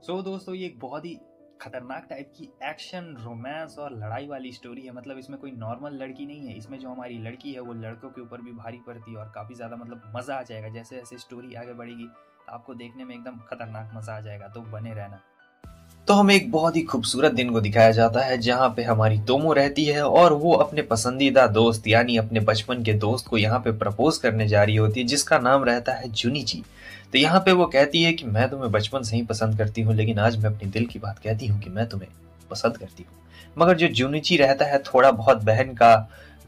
दोस्तों ये एक बहुत ही खतरनाक टाइप की एक्शन रोमांस और लड़ाई वाली स्टोरी है। मतलब इसमें कोई नॉर्मल लड़की नहीं है। इसमें जो हमारी लड़की है वो लड़कों के ऊपर भी भारी पड़ती है और काफ़ी ज़्यादा मतलब मज़ा आ जाएगा। जैसे जैसे स्टोरी आगे बढ़ेगी तो आपको देखने में एकदम खतरनाक मज़ा आ जाएगा, तो बने रहना। तो हमें एक बहुत ही खूबसूरत दिन को दिखाया जाता है जहाँ पे हमारी तोमो रहती है और वो अपने पसंदीदा दोस्त यानी अपने बचपन के दोस्त को यहाँ पे प्रपोज करने जा रही होती है, जिसका नाम रहता है जुनिची। तो यहाँ पे वो कहती है कि मैं तुम्हें बचपन से ही पसंद करती हूँ, लेकिन आज मैं अपनी दिल की बात कहती हूँ कि मैं तुम्हें पसंद करती हूँ। मगर जो जुनिची रहता है थोड़ा बहुत बहन का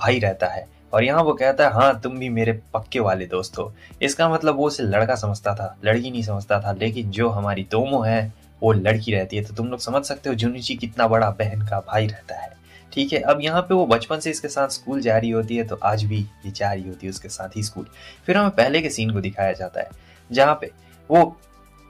भाई रहता है और यहाँ वो कहता है हाँ तुम भी मेरे पक्के वाले दोस्त हो। इसका मतलब वो उसे लड़का समझता था, लड़की नहीं समझता था। लेकिन जो हमारी तोमो है वो लड़की रहती है। तो तुम लोग समझ सकते हो जुनिची कितना बड़ा बहन का भाई रहता है। ठीक है, अब यहाँ पे वो बचपन से इसके साथ स्कूल जा रही होती है, तो आज भी ये जा रही होती है उसके साथ ही स्कूल। फिर हमें पहले के सीन को दिखाया जाता है जहाँ पे वो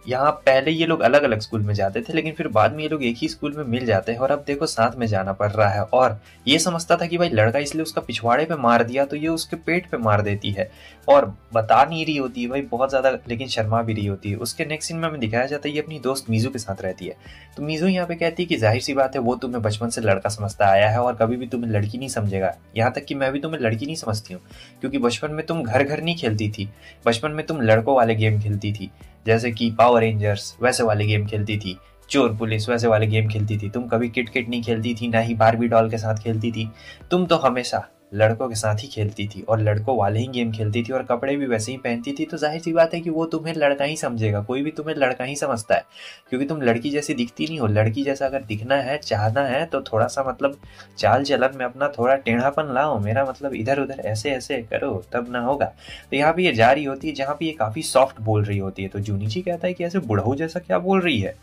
यहाँ पहले ये लोग अलग अलग स्कूल में जाते थे, लेकिन फिर बाद में ये लोग एक ही स्कूल में मिल जाते हैं और अब देखो साथ में जाना पड़ रहा है। और ये समझता था कि भाई लड़का इसलिए उसका पिछवाड़े पे मार दिया तो ये उसके पेट पे मार देती है और बता नहीं रही होती है भाई बहुत ज्यादा, लेकिन शर्मा भी रही होती है। उसके नेक्स्ट सीन में हमें दिखाया जाता है ये अपनी दोस्त मीजू के साथ रहती है। तो मीजू यहाँ पे कहती है कि जाहिर सी बात है वो तुम्हें बचपन से लड़का समझता आया है और कभी भी तुम्हें लड़की नहीं समझेगा। यहाँ तक कि मैं भी तुम्हें लड़की नहीं समझती हूँ, क्योंकि बचपन में तुम घर घर नहीं खेलती थी। बचपन में तुम लड़कों वाले गेम खेलती थी, जैसे कि पावर रेंजर्स वैसे वाले गेम खेलती थी, चोर पुलिस वैसे वाले गेम खेलती थी। तुम कभी किट किट नहीं खेलती थी, ना ही बारबी डॉल के साथ खेलती थी। तुम तो हमेशा लड़कों के साथ ही खेलती थी और लड़कों वाले ही गेम खेलती थी और कपड़े भी वैसे ही पहनती थी। तो जाहिर सी बात है कि वो तुम्हें लड़का ही समझेगा, कोई भी तुम्हें लड़का ही समझता है, क्योंकि तुम लड़की जैसी दिखती नहीं हो। लड़की जैसा अगर दिखना है, चाहना है, तो थोड़ा सा मतलब चाल चलन में अपना थोड़ा टेढ़ापन लाओ। मेरा मतलब इधर उधर ऐसे ऐसे करो तब ना होगा। तो यहाँ पे ये जा रही होती है जहाँ पे ये काफी सॉफ्ट बोल रही होती है। तो जूनिची कहता है कि ऐसे बुढ़ऊ जैसा क्या बोल रही है।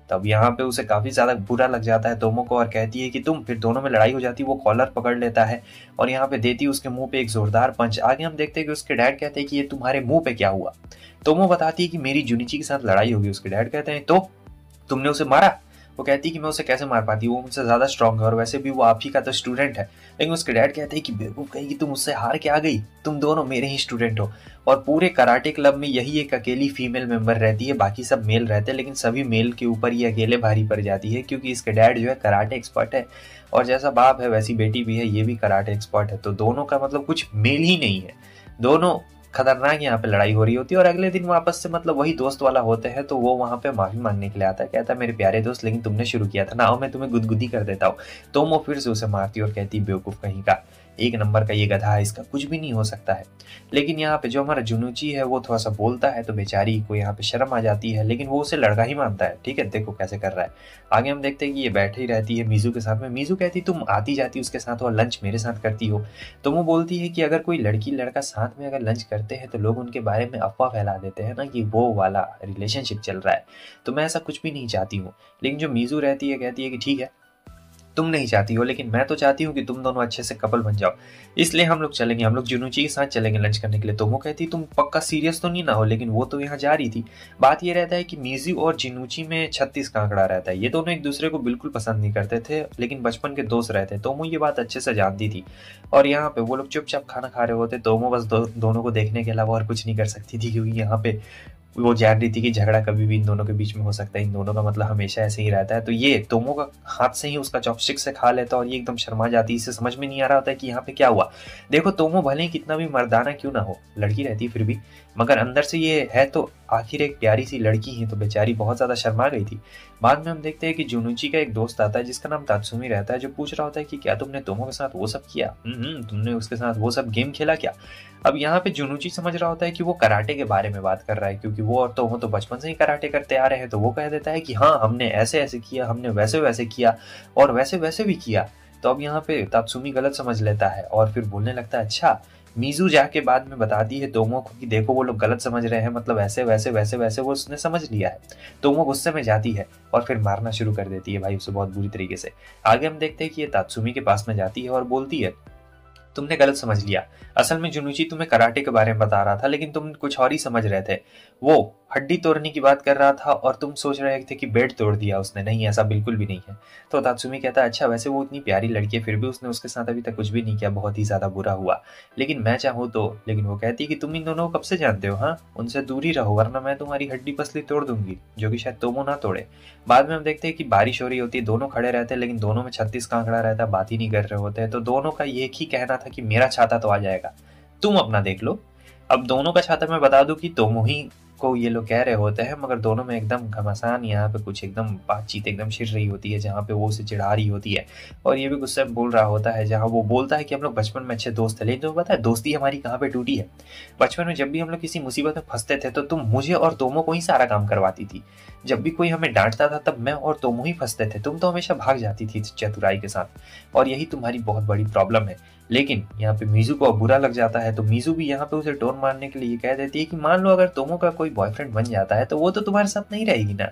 तब यहाँ पे उसे काफी ज्यादा बुरा लग जाता है तोमो को और कहती है कि तुम। फिर दोनों में लड़ाई हो जाती है। वो कॉलर पकड़ लेता है और यहाँ पे देती है उसके मुंह पे एक जोरदार पंच। आगे हम देखते हैं कि उसके डैड कहते हैं कि ये तुम्हारे मुंह पे क्या हुआ। तोमो बताती है कि मेरी जुनिची के साथ लड़ाई होगी। उसके डैड कहते हैं तो तुमने उसे मारा। वो कहती है कि मैं उसे कैसे मार पाती, वो मुझसे ज्यादा स्ट्रांग है और वैसे भी वो आप ही का तो स्टूडेंट है। लेकिन उसके डैड कहते हैं कि बेवकूफ कहेगी, तुम उससे हार के आ गई, तुम दोनों मेरे ही स्टूडेंट हो। और पूरे कराटे क्लब में यही एक अकेली फीमेल मेंबर रहती है, बाकी सब मेल रहते हैं, लेकिन सभी मेल के ऊपर ये अकेले भारी पड़ जाती है, क्योंकि इसके डैड जो है कराटे एक्सपर्ट है और जैसा बाप है वैसी बेटी भी है, ये भी कराटे एक्सपर्ट है। तो दोनों का मतलब कुछ मेल ही नहीं है, दोनों खतरनाक यहाँ पे लड़ाई हो रही होती है। और अगले दिन वापस से मतलब वही दोस्त वाला होते हैं, तो वो वहां पे माफी मांगने के लिए आता है। कहता है मेरे प्यारे दोस्त, लेकिन तुमने शुरू किया था ना, आओ मैं तुम्हें गुदगुदी कर देता हूँ। तो वो फिर से उसे मारती है और कहती है बेवकूफ कहीं का, एक नंबर का ये गधा है, इसका कुछ भी नहीं हो सकता है। लेकिन यहाँ पे जो हमारा जुनूची है वो थोड़ा सा बोलता है तो बेचारी को यहाँ पे शर्म आ जाती है, लेकिन वो उसे लड़का ही मानता है। ठीक है, देखो कैसे कर रहा है। आगे हम देखते हैं कि ये बैठे ही रहती है मीजू के साथ में। मीजू कहती तुम आती जाती उसके साथ और लंच मेरे साथ करती हो। तो वो बोलती है कि अगर कोई लड़की लड़का साथ में अगर लंच करते हैं तो लोग उनके बारे में अफवाह फैला देते हैं ना कि वो वाला रिलेशनशिप चल रहा है। तो मैं ऐसा कुछ भी नहीं चाहती हूँ। लेकिन जो मीजू रहती है कहती है कि ठीक है तुम नहीं चाहती हो, लेकिन मैं तो चाहती हूँ कि तुम दोनों अच्छे से कपल बन जाओ, इसलिए हम लोग चलेंगे, हम लोग जुनूची के साथ चलेंगे लंच करने के लिए। तो वो कहती तुम पक्का सीरियस तो नहीं ना हो। लेकिन वो तो यहाँ जा रही थी। बात ये रहता है कि मीजू और जिनूची में 36 का आंकड़ा रहता है। ये दोनों एक दूसरे को बिल्कुल पसंद नहीं करते थे, लेकिन बचपन के दोस्त रहते। तो वो ये बात अच्छे से जानती थी और यहाँ पे वो लोग चुपचाप खाना खा रहे होते। तो वो बस दोनों को देखने के अलावा और कुछ नहीं कर सकती थी, क्योंकि यहाँ पे वो जान रही थी कि झगड़ा कभी भी इन दोनों के बीच में हो सकता है, इन दोनों का मतलब हमेशा ऐसे ही रहता है। तो ये तोमो का हाथ से ही उसका चॉपस्टिक से खा लेता और ये एकदम शर्मा जाती है। इसे समझ में नहीं आ रहा होता है कि यहाँ पे क्या हुआ। देखो तोमो भले ही कितना भी मर्दाना क्यों ना हो, लड़की रहती फिर भी, मगर अंदर से ये है तो आखिर एक प्यारी सी लड़की है। तो बेचारी बहुत ज्यादा शर्मा गई थी। बाद में हम देखते हैं कि जुनुची का एक दोस्त आता है जिसका नाम तात्सुमी रहता है, जो पूछ रहा होता है कि क्या तुमने तोमो के साथ वो सब किया, तुमने उसके साथ वो सब गेम खेला क्या। अब यहाँ पे जुनुची समझ रहा होता है कि वो कराटे के बारे में बात कर रहा है, क्योंकि वो और तोमो तो बचपन से ही कराटे करते आ रहे हैं। तो वो कह देता है कि हाँ हमने ऐसे ऐसे किया, हमने वैसे वैसे किया और वैसे वैसे भी किया। तो अब यहाँ पे तात्सुमी गलत समझ लेता है और फिर बोलने लगता है अच्छा। मीजू जाके बाद में बताती है तोमो को कि देखो वो लोग गलत समझ रहे हैं, मतलब ऐसे वैसे वैसे वैसे वो उसने समझ लिया है। तोमो गुस्से में जाती है और फिर मारना शुरू कर देती है भाई उसे बहुत बुरी तरीके से। आगे हम देखते हैं कि ये तात्सुमी के पास में जाती है और बोलती है तुमने गलत समझ लिया, असल में जुनुची तुम्हें कराटे के बारे में बता रहा था, लेकिन तुम कुछ और ही समझ रहे थे। वो हड्डी तोड़ने की बात कर रहा था और तुम सोच रहे थे कि बेड तोड़ दिया उसने। नहीं, ऐसा बिल्कुल भी नहीं है। तो तात्सुमी कहता है अच्छा वैसे वो इतनी प्यारी लड़की है फिर भी उसने उसके साथ अभी तक कुछ भी नहीं किया, बहुत ही ज़्यादा बुरा हुआ। लेकिन मैं चाहूँ तो। लेकिन वो कहती है कि तुम इन दोनों को कब से जानते हो? हाँ, उनसे दूर ही रहो वरना मैं तुम्हारी हड्डी पसली तोड़ दूंगी, जो कि शायद तोमो ना तोड़े। बाद में हम देखते हैं कि बारिश हो रही होती है, दोनों खड़े रहते हैं लेकिन दोनों में 36 का आंकड़ा रहता है, बात ही नहीं कर रहे होते हैं। तो दोनों का एक ही कहना था कि मेरा छाता तो आ जाएगा, तुम अपना देख लो। अब दोनों का छाता मैं बता दूं कि तोमो ही को ये लोग कह रहे होते हैं, मगर दोनों में एकदम घमासान यहाँ पे कुछ एकदम बातचीत एकदम छिड़ रही होती है, जहाँ पे वो उसे चिढ़ा रही होती है और ये भी गुस्से में बोल रहा होता है, जहाँ वो बोलता है कि हम लोग बचपन में अच्छे दोस्त थे। लेकिन तुम्हें पता है दोस्ती हमारी कहाँ पे टूटी है? बचपन में जब भी हम लोग किसी मुसीबत में फंसते थे तो तुम मुझे और तोमो को ही सारा काम करवाती थी। जब भी कोई हमें डांटता था तब मैं और तोमो ही फंसते थे, तुम तो हमेशा भाग जाती थी चतुराई के साथ, और यही तुम्हारी बहुत बड़ी प्रॉब्लम है। लेकिन यहाँ पे मीजू को अब बुरा लग जाता है, तो मीजू भी यहाँ पे उसे टोन मारने के लिए कह देती है कि मान लो अगर तोमो का कोई बॉयफ्रेंड बन जाता है तो वो तो तुम्हारे साथ नहीं रहेगी ना,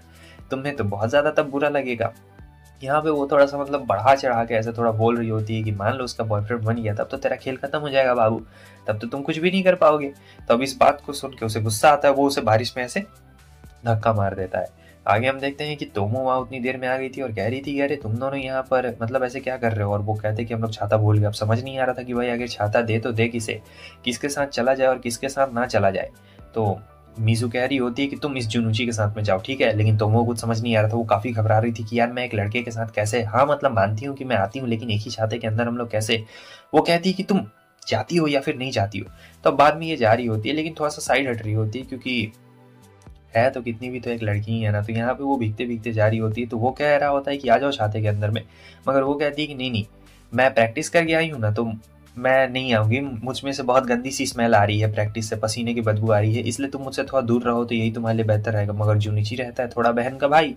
तुम्हें तो बहुत ज्यादा तब बुरा लगेगा। यहाँ पे वो थोड़ा सा मतलब बढ़ा चढ़ा के ऐसे थोड़ा बोल रही होती है कि मान लो उसका बॉयफ्रेंड बन गया तब तो तेरा खेल खत्म हो जाएगा बाबू, तब तो तुम कुछ भी नहीं कर पाओगे। तो अब इस बात को सुन के उसे गुस्सा आता है, वो उसे बारिश में ऐसे धक्का मार देता है। आगे हम देखते हैं कि तोमो वहाँ उतनी देर में आ गई थी और कह रही थी कि अरे तुम दोनों यहाँ पर मतलब ऐसे क्या कर रहे हो, और वो कहते कि हम लोग छाता भूल गए। अब समझ नहीं आ रहा था कि भाई अगर छाता दे तो दे किसे, किसके साथ चला जाए और किसके साथ ना चला जाए। तो मीजू कह रही होती है कि तुम इस जुनूची के साथ में जाओ, ठीक है। लेकिन तोमो कुछ समझ नहीं आ रहा था, वो काफी घबरा रही थी कि यार मैं एक लड़के के साथ कैसे, हाँ मतलब मानती हूँ कि मैं आती हूँ लेकिन एक ही छाते के अंदर हम लोग कैसे। वो कहती है कि तुम जाती हो या फिर नहीं जाती हो। तो बाद में ये जा रही होती है लेकिन थोड़ा सा साइड हट रही होती है, क्योंकि है तो कितनी भी तो एक लड़की ही है ना। तो यहाँ पे वो भीगते भीगते जा रही होती है, तो वो कह रहा होता है कि आ जाओ छाते के अंदर में, मगर वो कहती है कि नहीं नहीं, मैं प्रैक्टिस करके आई हूँ ना, तो मैं नहीं आऊँगी, मुझ में से बहुत गंदी सी स्मेल आ रही है, प्रैक्टिस से पसीने की बदबू आ रही है, इसलिए तुम मुझसे थोड़ा दूर रहो तो यही तुम्हारे लिए बेहतर रहेगा। मगर जुनिची रहता है थोड़ा बहन का भाई,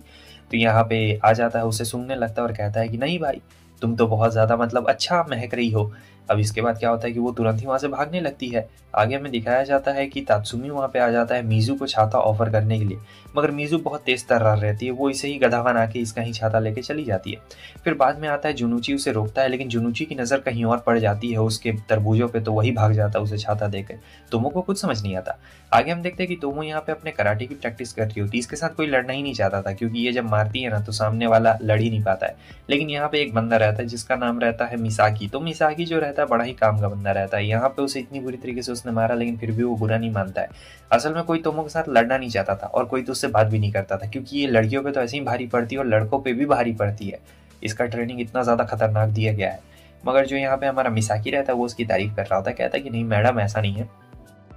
तो यहाँ पे आ जाता है, उसे सूंघने लगता है और कहता है कि नहीं भाई, तुम तो बहुत ज़्यादा मतलब अच्छा महक रही हो। अब इसके बाद क्या होता है कि वो तुरंत ही वहाँ से भागने लगती है। आगे हमें दिखाया जाता है कि तात्सुमी वहाँ पे आ जाता है मीजू को छाता ऑफर करने के लिए, मगर मीजू बहुत तेज तर्रार रहती है, वो इसे ही गधा बना के इसका ही छाता लेके चली जाती है। फिर बाद में आता है जुनूची उसे रोकता है, लेकिन जुनूची की नज़र कहीं और पड़ जाती है उसके तरबूजों पे, तो वही भाग जाता है उसे छाता देकर। तोमो को कुछ समझ नहीं आता। आगे हम देखते हैं कि तोमो यहाँ पे अपने कराटे की प्रैक्टिस कर रही होती है। इसके साथ कोई लड़ना ही नहीं चाहता था, क्योंकि ये जब मारती है ना तो सामने वाला लड़ ही नहीं पाता है। लेकिन यहाँ पे एक बंदा रहता है जिसका नाम रहता है मिसाकी। तो मिसाकी जो रहता है बड़ा ही काम का बंदा रहता है। यहाँ पे उसे इतनी बुरी तरीके से उसने मारा लेकिन फिर भी वो बुरा नहीं मानता है। असल में कोई तोमो के साथ लड़ना नहीं चाहता था और कोई तो उससे बात भी नहीं करता था, क्योंकि ये लड़कियों पे तो ऐसे ही भारी पड़ती है और लड़कों पे भी भारी पड़ती है। इसका ट्रेनिंग इतना ज़्यादा खतरनाक दिया गया है। मगर जो यहाँ पे हमारा मिसाकी रहता है वो उसकी तारीफ कर रहा होता है, कहता है कि नहीं मैडम ऐसा नहीं है।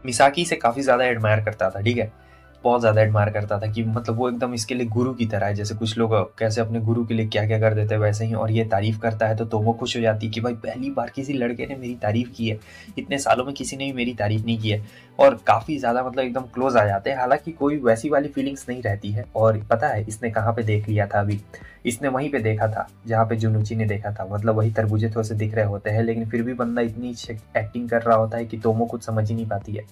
मिसाकी से काफ़ी ज़्यादा एडमायर करता था, ठीक है, बहुत ज़्यादा एडमायर करता था कि मतलब वो एकदम इसके लिए गुरु की तरह है। जैसे कुछ लोग कैसे अपने गुरु के लिए क्या क्या कर देते हैं वैसे ही, और ये तारीफ करता है तो तोमो खुश हो जाती है कि भाई पहली बार किसी लड़के ने मेरी तारीफ की है, इतने सालों में किसी ने भी मेरी तारीफ नहीं की है। और काफ़ी ज़्यादा मतलब एकदम क्लोज आ जाते हैं। हालांकि कोई वैसी वाली फीलिंग्स नहीं रहती है। और पता है इसने कहाँ पे देख लिया था अभी, इसने वहीं पे देखा था जहाँ पे जुनूची ने देखा था, मतलब वही तरबूजे तो उसे दिख रहे होते हैं। लेकिन फिर भी बंदा इतनी एक्टिंग कर रहा होता है कि तोमो कुछ समझ ही नहीं पाती है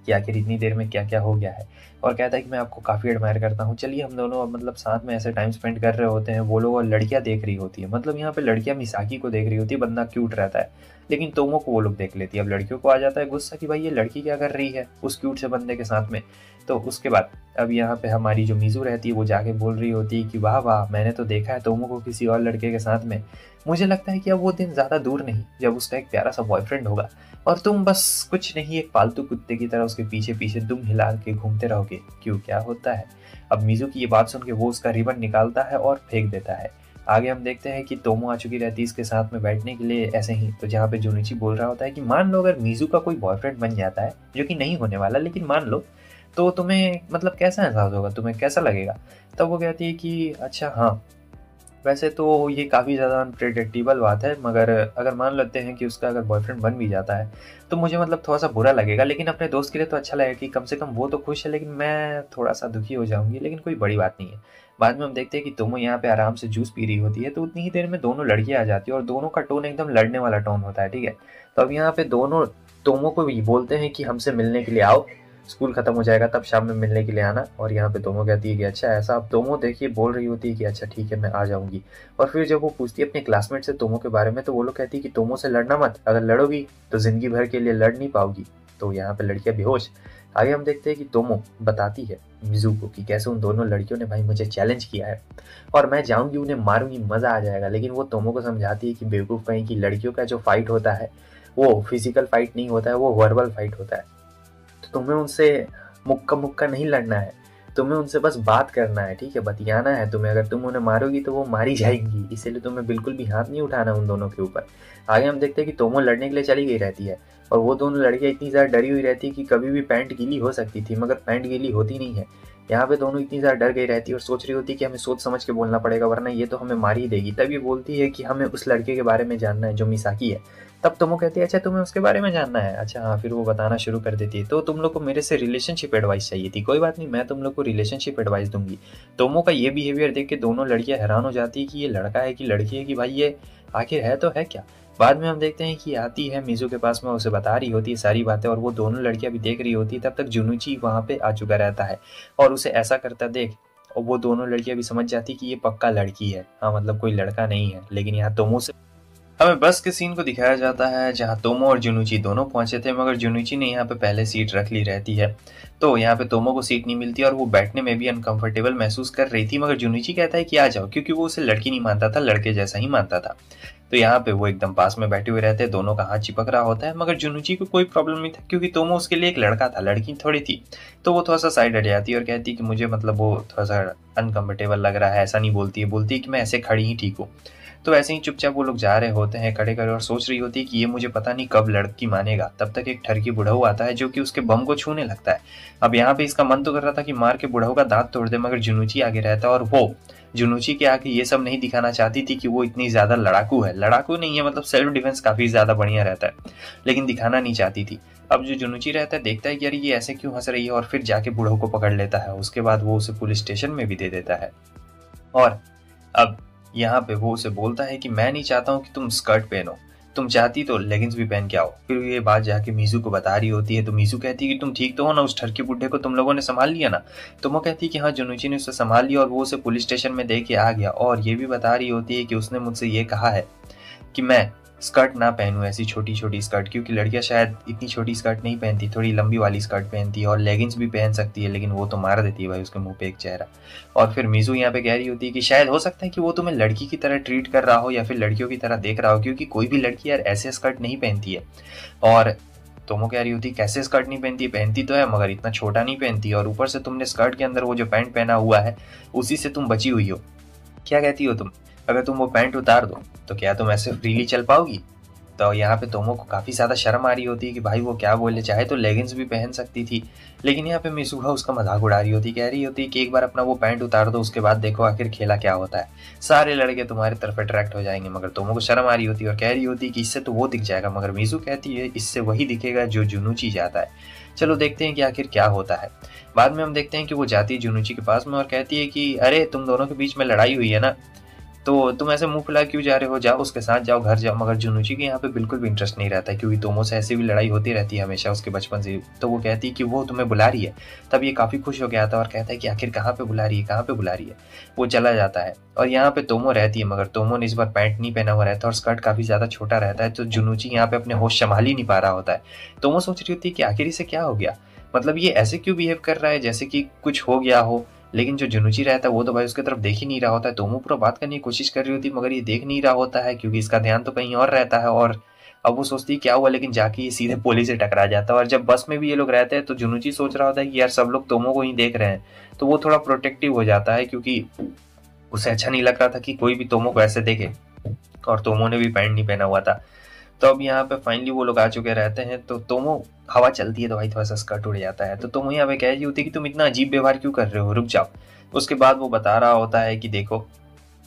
कि आखिर इतनी देर में क्या क्या हो गया है। और कहता है कि मैं आपको काफ़ी एडमायर करता हूँ, चलिए हम दोनों मतलब साथ में ऐसे टाइम स्पेंड कर रहे होते हैं। वो लोग और लड़कियाँ देख रही होती है, मतलब यहाँ पे लड़कियाँ मिसाकी को देख रही होती है, बंदा क्यूट रहता है, लेकिन तोमो को वो लोग देख लेती है। अब लड़कियों को आ जाता है गुस्सा कि भाई ये लड़की क्या कर रही है उस क्यूट से बंदे के साथ में। तो उसके बाद अब यहाँ पे हमारी जो मीजू रहती है वो जाके बोल रही होती है कि वाह वाह, मैंने तो देखा है तोमो को किसी और लड़के के साथ में। मुझे लगता है कि अब वो दिन ज़्यादा दूर नहीं जब उसका एक प्यारा सा बॉयफ्रेंड होगा और तुम बस कुछ नहीं एक पालतू कुत्ते की तरह उसके पीछे पीछे दुम हिला के घूमते रहोगे। क्यों, क्या होता है? अब मीजू की ये बात सुन के वो उसका रिबन निकालता है और फेंक देता है। आगे हम देखते हैं कि तोमो आ चुकी रहती है इसके साथ में बैठने के लिए ऐसे ही। तो जहाँ पे जुनिची बोल रहा होता है कि मान लो अगर मीजू का कोई बॉयफ्रेंड बन जाता है, जो कि नहीं होने वाला लेकिन मान लो, तो तुम्हें मतलब कैसा एहसास होगा, तुम्हें कैसा लगेगा? तब वो कहती है कि अच्छा हाँ, वैसे तो ये काफ़ी ज़्यादा अनप्रेडिक्टेबल बात है, मगर अगर मान लेते हैं कि उसका अगर बॉयफ्रेंड बन भी जाता है तो मुझे मतलब थोड़ा सा बुरा लगेगा, लेकिन अपने दोस्त के लिए तो अच्छा लगेगा कि कम से कम वो तो खुश है, लेकिन मैं थोड़ा सा दुखी हो जाऊंगी, लेकिन कोई बड़ी बात नहीं है। बाद में हम देखते हैं कि तोमो यहाँ पे आराम से जूस पी रही होती है, तो उतनी ही देर में दोनों लड़कियाँ आ जाती है और दोनों का टोन एकदम लड़ने वाला टोन होता है, ठीक है। तो अब यहाँ पे दोनों तोमो को ये बोलते हैं कि हमसे मिलने के लिए आओ, स्कूल खत्म हो जाएगा तब शाम में मिलने के लिए आना। और यहाँ पे तोमो कहती है कि अच्छा ऐसा। अब तोमो देखिए बोल रही होती है कि अच्छा ठीक है मैं आ जाऊंगी। और फिर जब वो पूछती है अपने क्लासमेट से तोमो के बारे में, तो वो लोग कहती है कि तोमो से लड़ना मत, अगर लड़ोगी तो जिंदगी भर के लिए लड़ नहीं पाओगी। तो यहाँ पे लड़कियां बेहोश आगे हम देखते हैं कि तोमो बताती है मिज़ू को कि कैसे उन दोनों लड़कियों ने भाई मुझे चैलेंज किया है और मैं जाऊँगी, उन्हें मारूँगी, मज़ा आ जाएगा। लेकिन वो तोमो को समझाती है कि बेवकूफ़ कहीं की लड़कियों का जो फ़ाइट होता है, वो फिज़िकल फ़ाइट नहीं होता है, वो वर्बल फ़ाइट होता है। तो तुम्हें उनसे मुक्का-मुक्का नहीं लड़ना है, तुम्हें उनसे बस बात करना है, ठीक है? बतियाना है तुम्हें, अगर तुम उन्हें मारोगी तो वो मारी जाएँगी, इसीलिए तुम्हें बिल्कुल भी हाथ नहीं उठाना उन दोनों के ऊपर। आगे हम देखते हैं कि तोमो लड़ने के लिए चली गई रहती है और वो दोनों लड़कियाँ इतनी ज़्यादा डरी हुई रहती है कि कभी भी पैंट गीली हो सकती थी, मगर पैंट गीली होती नहीं है। यहाँ पे दोनों इतनी ज़्यादा डर गई रहती है और सोच रही होती है कि हमें सोच समझ के बोलना पड़ेगा वरना ये तो हमें मार ही देगी। तब ये बोलती है कि हमें उस लड़के के बारे में जानना है जो मिसाकी है। तब तोमो कहती है अच्छा तुम्हें उसके बारे में जानना है, अच्छा हाँ, फिर वो बताना शुरू कर देती है। तो तुम लोग को मेरे से रिलेशनशिप एडवाइस चाहिए थी, कोई बात नहीं, मैं तुम लोग को रिलेशनशिप एडवाइस दूंगी। तोमो का ये बिहेवियर देख के दोनों लड़कियां हैरान हो जाती है कि ये लड़का है कि लड़की है, कि भाई ये आखिर है तो है क्या। बाद में हम देखते हैं कि आती है मिज़ू के पास में, उसे बता रही होती है सारी बातें और वो दोनों लड़कियां भी देख रही होती है। तब तक जुनुची वहाँ पे आ चुका रहता है और उसे ऐसा करता देख और वो दोनों लड़कियां भी समझ जाती कि ये पक्का लड़की है, हाँ मतलब कोई लड़का नहीं है। लेकिन यहाँ तोमो से हमें बस के सीन को दिखाया जाता है जहाँ तोमो और जुनुची दोनों पहुंचे थे, मगर जुनुची ने यहाँ पे पहले सीट रख ली रहती है। तो यहाँ पे तोमो को सीट नहीं मिलती और वो बैठने में भी अनकंफर्टेबल महसूस कर रही थी, मगर जुनुची कहता है कि आ जाओ, क्योंकि वो उसे लड़की नहीं मानता था, लड़के जैसा ही मानता था। तो यहाँ पे वो एकदम पास में बैठे हुए रहते हैं, दोनों का हाथ चिपक रहा होता है, मगर जुनुची को कोई प्रॉब्लम नहीं था क्योंकि तोमो उसके लिए एक लड़का था, लड़की थोड़ी थी। तो वो थोड़ा सा साइड हट जाती है और कहती है कि मुझे मतलब वो थोड़ा सा अनकंफर्टेबल लग रहा है। ऐसा नहीं बोलती है, बोलती है कि मैं ऐसे खड़ी ही ठीक हूँ। तो ऐसे ही चुपचाप वो लोग जा रहे होते हैं खड़े खड़े और सोच रही होती है कि ये मुझे पता नहीं कब लड़की मानेगा। तब तक एक ठरकी बुढ़ऊ आता है जो कि उसके बम को छूने लगता है। अब यहाँ पे इसका मन तो कर रहा था कि मार के बुढ़ऊ का दांत तोड़ दे, मगर जुनूची आगे रहता है और वो जुनूची के आगे ये सब नहीं दिखाना चाहती थी कि वो इतनी ज्यादा लड़ाकू है। लड़ाकू नहीं है, मतलब सेल्फ डिफेंस काफी ज्यादा बढ़िया रहता है, लेकिन दिखाना नहीं चाहती थी। अब जो जुनूची रहता है देखता है कि यार ये ऐसे क्यों हंस रही है और फिर जाके बुढ़ऊ को पकड़ लेता है। उसके बाद वो उसे पुलिस स्टेशन में भी दे देता है। और अब यहाँ पे वो उसे बोलता है कि मैं नहीं चाहता हूँ कि तुम स्कर्ट पहनो, तुम चाहती तो लेगिंग्स भी पहन के आओ। फिर ये बात जाके मीजू को बता रही होती है, तो मीजू कहती है कि तुम ठीक तो हो ना, उस ठरकी बुड्ढे को तुम लोगों ने संभाल लिया ना। तो वो कहती है कि हाँ, जुनूची ने उसे संभाल लिया और वो उसे पुलिस स्टेशन में दे के आ गया। और ये भी बता रही होती है कि उसने मुझसे ये कहा है कि मैं स्कर्ट ना पहनूं, ऐसी छोटी छोटी स्कर्ट, क्योंकि लड़कियां शायद इतनी छोटी स्कर्ट नहीं पहनती, थोड़ी लंबी वाली स्कर्ट पहनती है और लेगिंग्स भी पहन सकती है, लेकिन वो तो मार देती है भाई उसके मुंह पे एक चेहरा। और फिर मीजू यहाँ पे कह रही होती है कि शायद हो सकता है कि वो तुम्हें लड़की की तरह ट्रीट कर रहा हो या फिर लड़कियों की तरह देख रहा हो, क्योंकि कोई भी लड़की यार ऐसे स्कर्ट नहीं पहनती है। और तोमो कह रही होती कैसे स्कर्ट नहीं पहनती, पहनती तो है मगर इतना छोटा नहीं पहनती, और ऊपर से तुमने स्कर्ट के अंदर वो जो पैंट पहना हुआ है उसी से तुम बची हुई हो। क्या कहती हो तुम, अगर तुम वो पैंट उतार दो तो क्या तुम ऐसे फ्रीली चल पाओगी। तो यहाँ पे तोमो को काफी ज्यादा शर्म आ रही होती है कि भाई वो क्या बोले, चाहे तो लेगिंग्स भी पहन सकती थी। लेकिन यहाँ पे मिसुहा उसका मजाक उड़ा रही होती, कह रही होती कि एक बार अपना वो पैंट उतार दो, उसके बाद देखो आखिर खेला क्या होता है, सारे लड़के तुम्हारी तरफ अट्रैक्ट हो जाएंगे। मगर तोमो को शर्म आ रही होती है और कह रही होती कि इससे तो वो दिख जाएगा, मगर मिसु कहती है इससे वही दिखेगा जो जुनूची जाता है। चलो देखते हैं कि आखिर क्या होता है। बाद में हम देखते हैं कि वो जाती है जुनूची के पास में और कहती है कि अरे तुम दोनों के बीच में लड़ाई हुई है ना, तो तुम ऐसे मुंह फुला क्यों जा रहे हो, जाओ उसके साथ जाओ, घर जाओ। मगर जुनूची के यहाँ पे बिल्कुल भी इंटरेस्ट नहीं रहता है, क्योंकि तोमो से ऐसी भी लड़ाई होती रहती है हमेशा उसके बचपन से। तो वो कहती है कि वो तुम्हें बुला रही है। तब ये काफी खुश हो गया था और कहता है कि आखिर कहाँ पे बुला रही है, कहाँ पे बुला रही है। वो चला जाता है और यहाँ पे तोमो रहती है, मगर तोमो ने इस बार पैंट नहीं पहना हुआ रहता और स्कर्ट काफी ज्यादा छोटा रहता है। तो जुनूची यहाँ पे अपने होश संभाल ही नहीं पा रहा होता है। तोमो सोच रही होती है कि आखिर इसे क्या हो गया, मतलब ये ऐसे क्यों बिहेव कर रहा है जैसे कि कुछ हो गया हो। लेकिन जो जुनूची रहता है वो तो भाई उसकी तरफ देख ही नहीं रहा होता है। तोमो पूरा बात करने की कोशिश कर रही होती है मगर ये देख नहीं रहा होता है, क्योंकि इसका ध्यान तो कहीं और रहता है। और अब वो सोचती है क्या हुआ, लेकिन जाके ये सीधे पुलिस से टकरा जाता है। और जब बस में भी ये लोग रहते हैं तो जुनूची सोच रहा होता है कि यार सब लोग तोमो को ही देख रहे हैं, तो वो थोड़ा प्रोटेक्टिव हो जाता है, क्योंकि उसे अच्छा नहीं लग रहा था कि कोई भी तोमो को ऐसे देखे। और तोमो ने भी पैंट नहीं पहना हुआ था। तो अब यहाँ पे फाइनली वो लोग आ चुके रहते हैं, तो तोमो हवा चलती है तो भाई थोड़ा सा स्कर्ट उड़ जाता है। तो तोमो यहाँ पे कह रही होती है कि तुम इतना अजीब व्यवहार क्यों कर रहे हो, रुक जाओ। उसके बाद वो बता रहा होता है कि देखो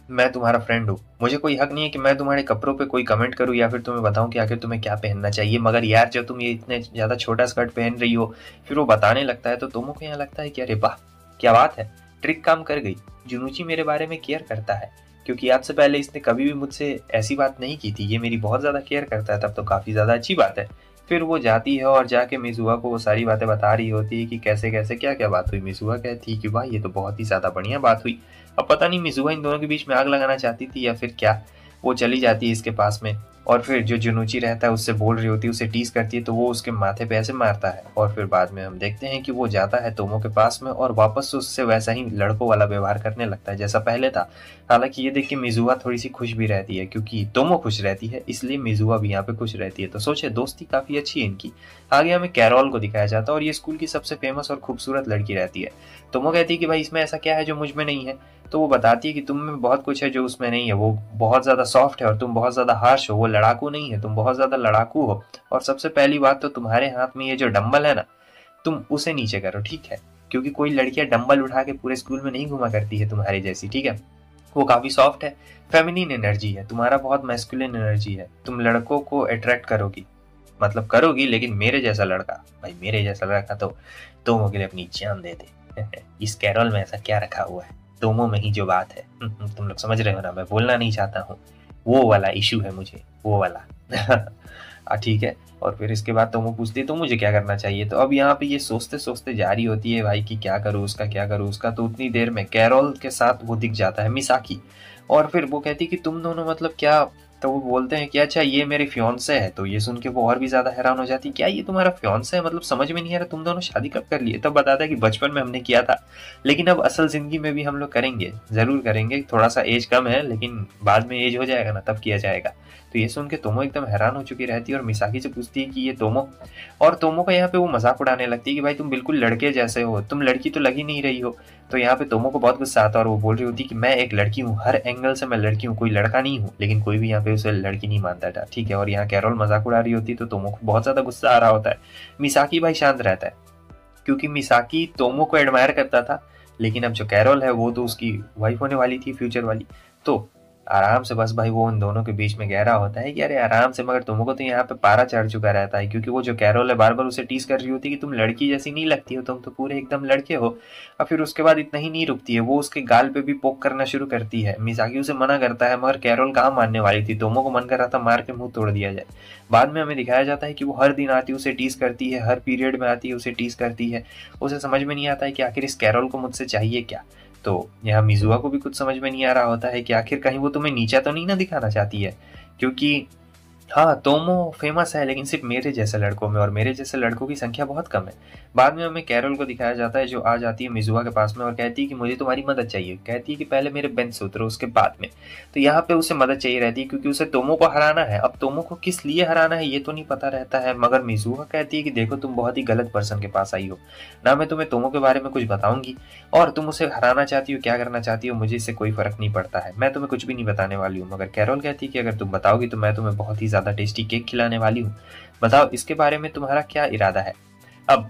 मैं तुम्हारा फ्रेंड हूँ, मुझे कोई हक नहीं है कि मैं तुम्हारे कपड़ों पे कोई कमेंट करूँ या फिर तुम्हें बताऊं कि आखिर तुम्हें क्या पहनना चाहिए। मगर यार जब तुम ये इतने ज्यादा छोटा स्कर्ट पहन रही हो, फिर वो बताने लगता है। तो तोमो को यहाँ लगता है कि अरे वाह क्या बात है, ट्रिक काम कर गई, जुनूची मेरे बारे में केयर करता है, क्योंकि आज से पहले इसने कभी भी मुझसे ऐसी बात नहीं की थी, ये मेरी बहुत ज्यादा केयर करता है, तब तो काफी ज्यादा अच्छी बात है। फिर वो जाती है और जाके मिजुआ को वो सारी बातें बता रही होती है कि कैसे कैसे क्या क्या बात हुई। मिजुआ कहती है कि वाह ये तो बहुत ही ज्यादा बढ़िया बात हुई। अब पता नहीं मिजुआ इन दोनों के बीच में आग लगाना चाहती थी या फिर क्या। वो चली जाती है इसके पास में और फिर जो जुनूची रहता है उससे बोल रही होती है, उसे टीज करती है, तो वो उसके माथे पे ऐसे मारता है। और फिर बाद में हम देखते हैं कि वो जाता है तोमो के पास में और वापस से उससे वैसा ही लड़कों वाला व्यवहार करने लगता है जैसा पहले था। हालांकि ये देख के मिजुआ थोड़ी सी खुश भी रहती है, क्योंकि तोमो खुश रहती है इसलिए मिजुआ भी यहाँ पे खुश रहती है। तो सोचे दोस्ती काफी अच्छी है इनकी। आगे हमें कैरोल को दिखाया जाता है और ये स्कूल की सबसे फेमस और खूबसूरत लड़की रहती है। तोमो कहती है कि भाई इसमें ऐसा क्या है जो मुझ में नहीं है। तो वो बताती है कि तुम में बहुत कुछ है जो उसमें नहीं है, वो बहुत ज्यादा सॉफ्ट है और तुम बहुत ज्यादा हार्श हो, वो लड़ाकू नहीं है, तुम बहुत ज्यादा लड़ाकू हो। और सबसे पहली बात तो तुम्हारे हाथ में ये जो डंबल है ना, तुम उसे नीचे करो, ठीक है, क्योंकि कोई लड़कियां डंबल उठा के पूरे स्कूल में नहीं घुमा करती है तुम्हारे जैसी, ठीक है। वो काफी सॉफ्ट है, फेमिनिन एनर्जी है, तुम्हारा बहुत मैस्कुलिन एनर्जी है, तुम लड़कों को अट्रैक्ट करोगी, मतलब करोगी, लेकिन मेरे जैसा लड़का, भाई मेरे जैसा लड़का तो तुम के लिए अपनी जान दे दे। इस कैरल में ऐसा क्या रखा हुआ है, तोमो में ही जो बात है, तुम लोग समझ रहे हो ना, मैं बोलना नहीं चाहता हूँ, वो वाला इशू है मुझे, वो वाला। ठीक है। और फिर इसके बाद तोमो पूछती है तो मुझे क्या करना चाहिए। तो अब यहाँ पे ये सोचते सोचते जारी होती है भाई कि क्या करूँ उसका, क्या करूँ उसका। तो उतनी देर में कैरोल के साथ वो दिख जाता है, मिसाकी। और फिर वो कहती है कि तुम दोनों मतलब क्या। तो वो बोलते हैं कि अच्छा ये मेरे फियोन्से है। तो ये सुन के वो और भी ज्यादा हैरान हो जाती है, क्या ये तुम्हारा फियोन्से है, मतलब समझ में नहीं आ रहा, तुम दोनों शादी कब कर लिए। तब बताता है कि बचपन में हमने किया था, लेकिन अब असल जिंदगी में भी हम लोग करेंगे, जरूर करेंगे, थोड़ा सा एज कम है लेकिन बाद में एज हो जाएगा ना तब किया जाएगा। तो ये सुन के तोमो एकदम हैरान हो चुकी रहती है और मिसाकी से पूछती है कि ये तोमो। और तोमो का यहाँ पे वो मजाक उड़ाने लगती है कि भाई तुम बिल्कुल लड़के जैसे हो, तुम लड़की तो लगी नहीं रही हो। तो यहाँ पे तोमो को बहुत गुस्सा आता है और वो बोल रही होती है कि मैं एक लड़की हूँ, हर एंगल से मैं लड़की हूँ, कोई लड़का नहीं हूँ। लेकिन कोई भी यहाँ पे उसे लड़की नहीं मानता था, ठीक है। और यहाँ कैरोल मजाक उड़ा रही होती है तो तोमो को बहुत ज्यादा गुस्सा आ रहा होता है। मिसाकी भाई शांत रहता है, क्योंकि मिसाकी तोमो को एडमायर करता था, लेकिन अब जो कैरोल है वो तो उसकी वाइफ होने वाली थी, फ्यूचर वाली। तो आराम से बस भाई वो उन दोनों के बीच में गहरा होता है कि अरे आराम से। मगर तुमको तो यहाँ पे पारा चढ़ चुका रहता है, क्योंकि वो जो कैरोल है बार बार उसे टीज कर रही होती है कि तुम लड़की जैसी नहीं लगती हो, तुम तो पूरे एकदम लड़के हो। और फिर उसके बाद इतना ही नहीं रुकती है, वो उसके गाल पे भी पोक करना शुरू करती है। मिसाकी उसे मना करता है, मगर कैरोल कहाँ मानने वाली थी। तोमो को मन कर रहा था मार के मुंह तोड़ दिया जाए। बाद में हमें दिखाया जाता है कि वो हर दिन आती है, उसे टीज करती है, हर पीरियड में आती है, उसे टीज करती है। उसे समझ में नहीं आता है कि आखिर इस कैरोल को मुझसे चाहिए क्या। तो यहाँ मिजुआ को भी कुछ समझ में नहीं आ रहा होता है कि आखिर कहीं वो तुम्हें नीचा तो नहीं ना दिखाना चाहती है, क्योंकि हाँ तोमो फेमस है लेकिन सिर्फ मेरे जैसे लड़कों में, और मेरे जैसे लड़कों की संख्या बहुत कम है। बाद में हमें कैरोल को दिखाया जाता है जो आ जाती है मिजुआ के पास में और कहती है कि मुझे तुम्हारी मदद चाहिए। कहती है कि पहले मेरे बेंच से उतरो उसके बाद में। तो यहाँ पे उसे मदद चाहिए रहती है क्योंकि उसे तोमो को हराना है। अब तोमो को किस लिए हराना है ये तो नहीं पता रहता है, मगर मिजुआ कहती है कि देखो तुम बहुत ही गलत पर्सन के पास आई हो ना, मैं तुम्हें तोमो के बारे में कुछ बताऊंगी और तुम उसे हराना चाहती हो, क्या करना चाहती हो, मुझे इससे कोई फर्क नहीं पड़ता है, मैं तुम्हें कुछ भी नहीं बताने वाली हूँ। मगर कैरोल कहती है कि अगर तुम बताओगी तो मैं तुम्हें बहुत ही ज्यादा टेस्टी केक खिलाने वाली हूँ, बताओ इसके बारे में तुम्हारा क्या इरादा है। अब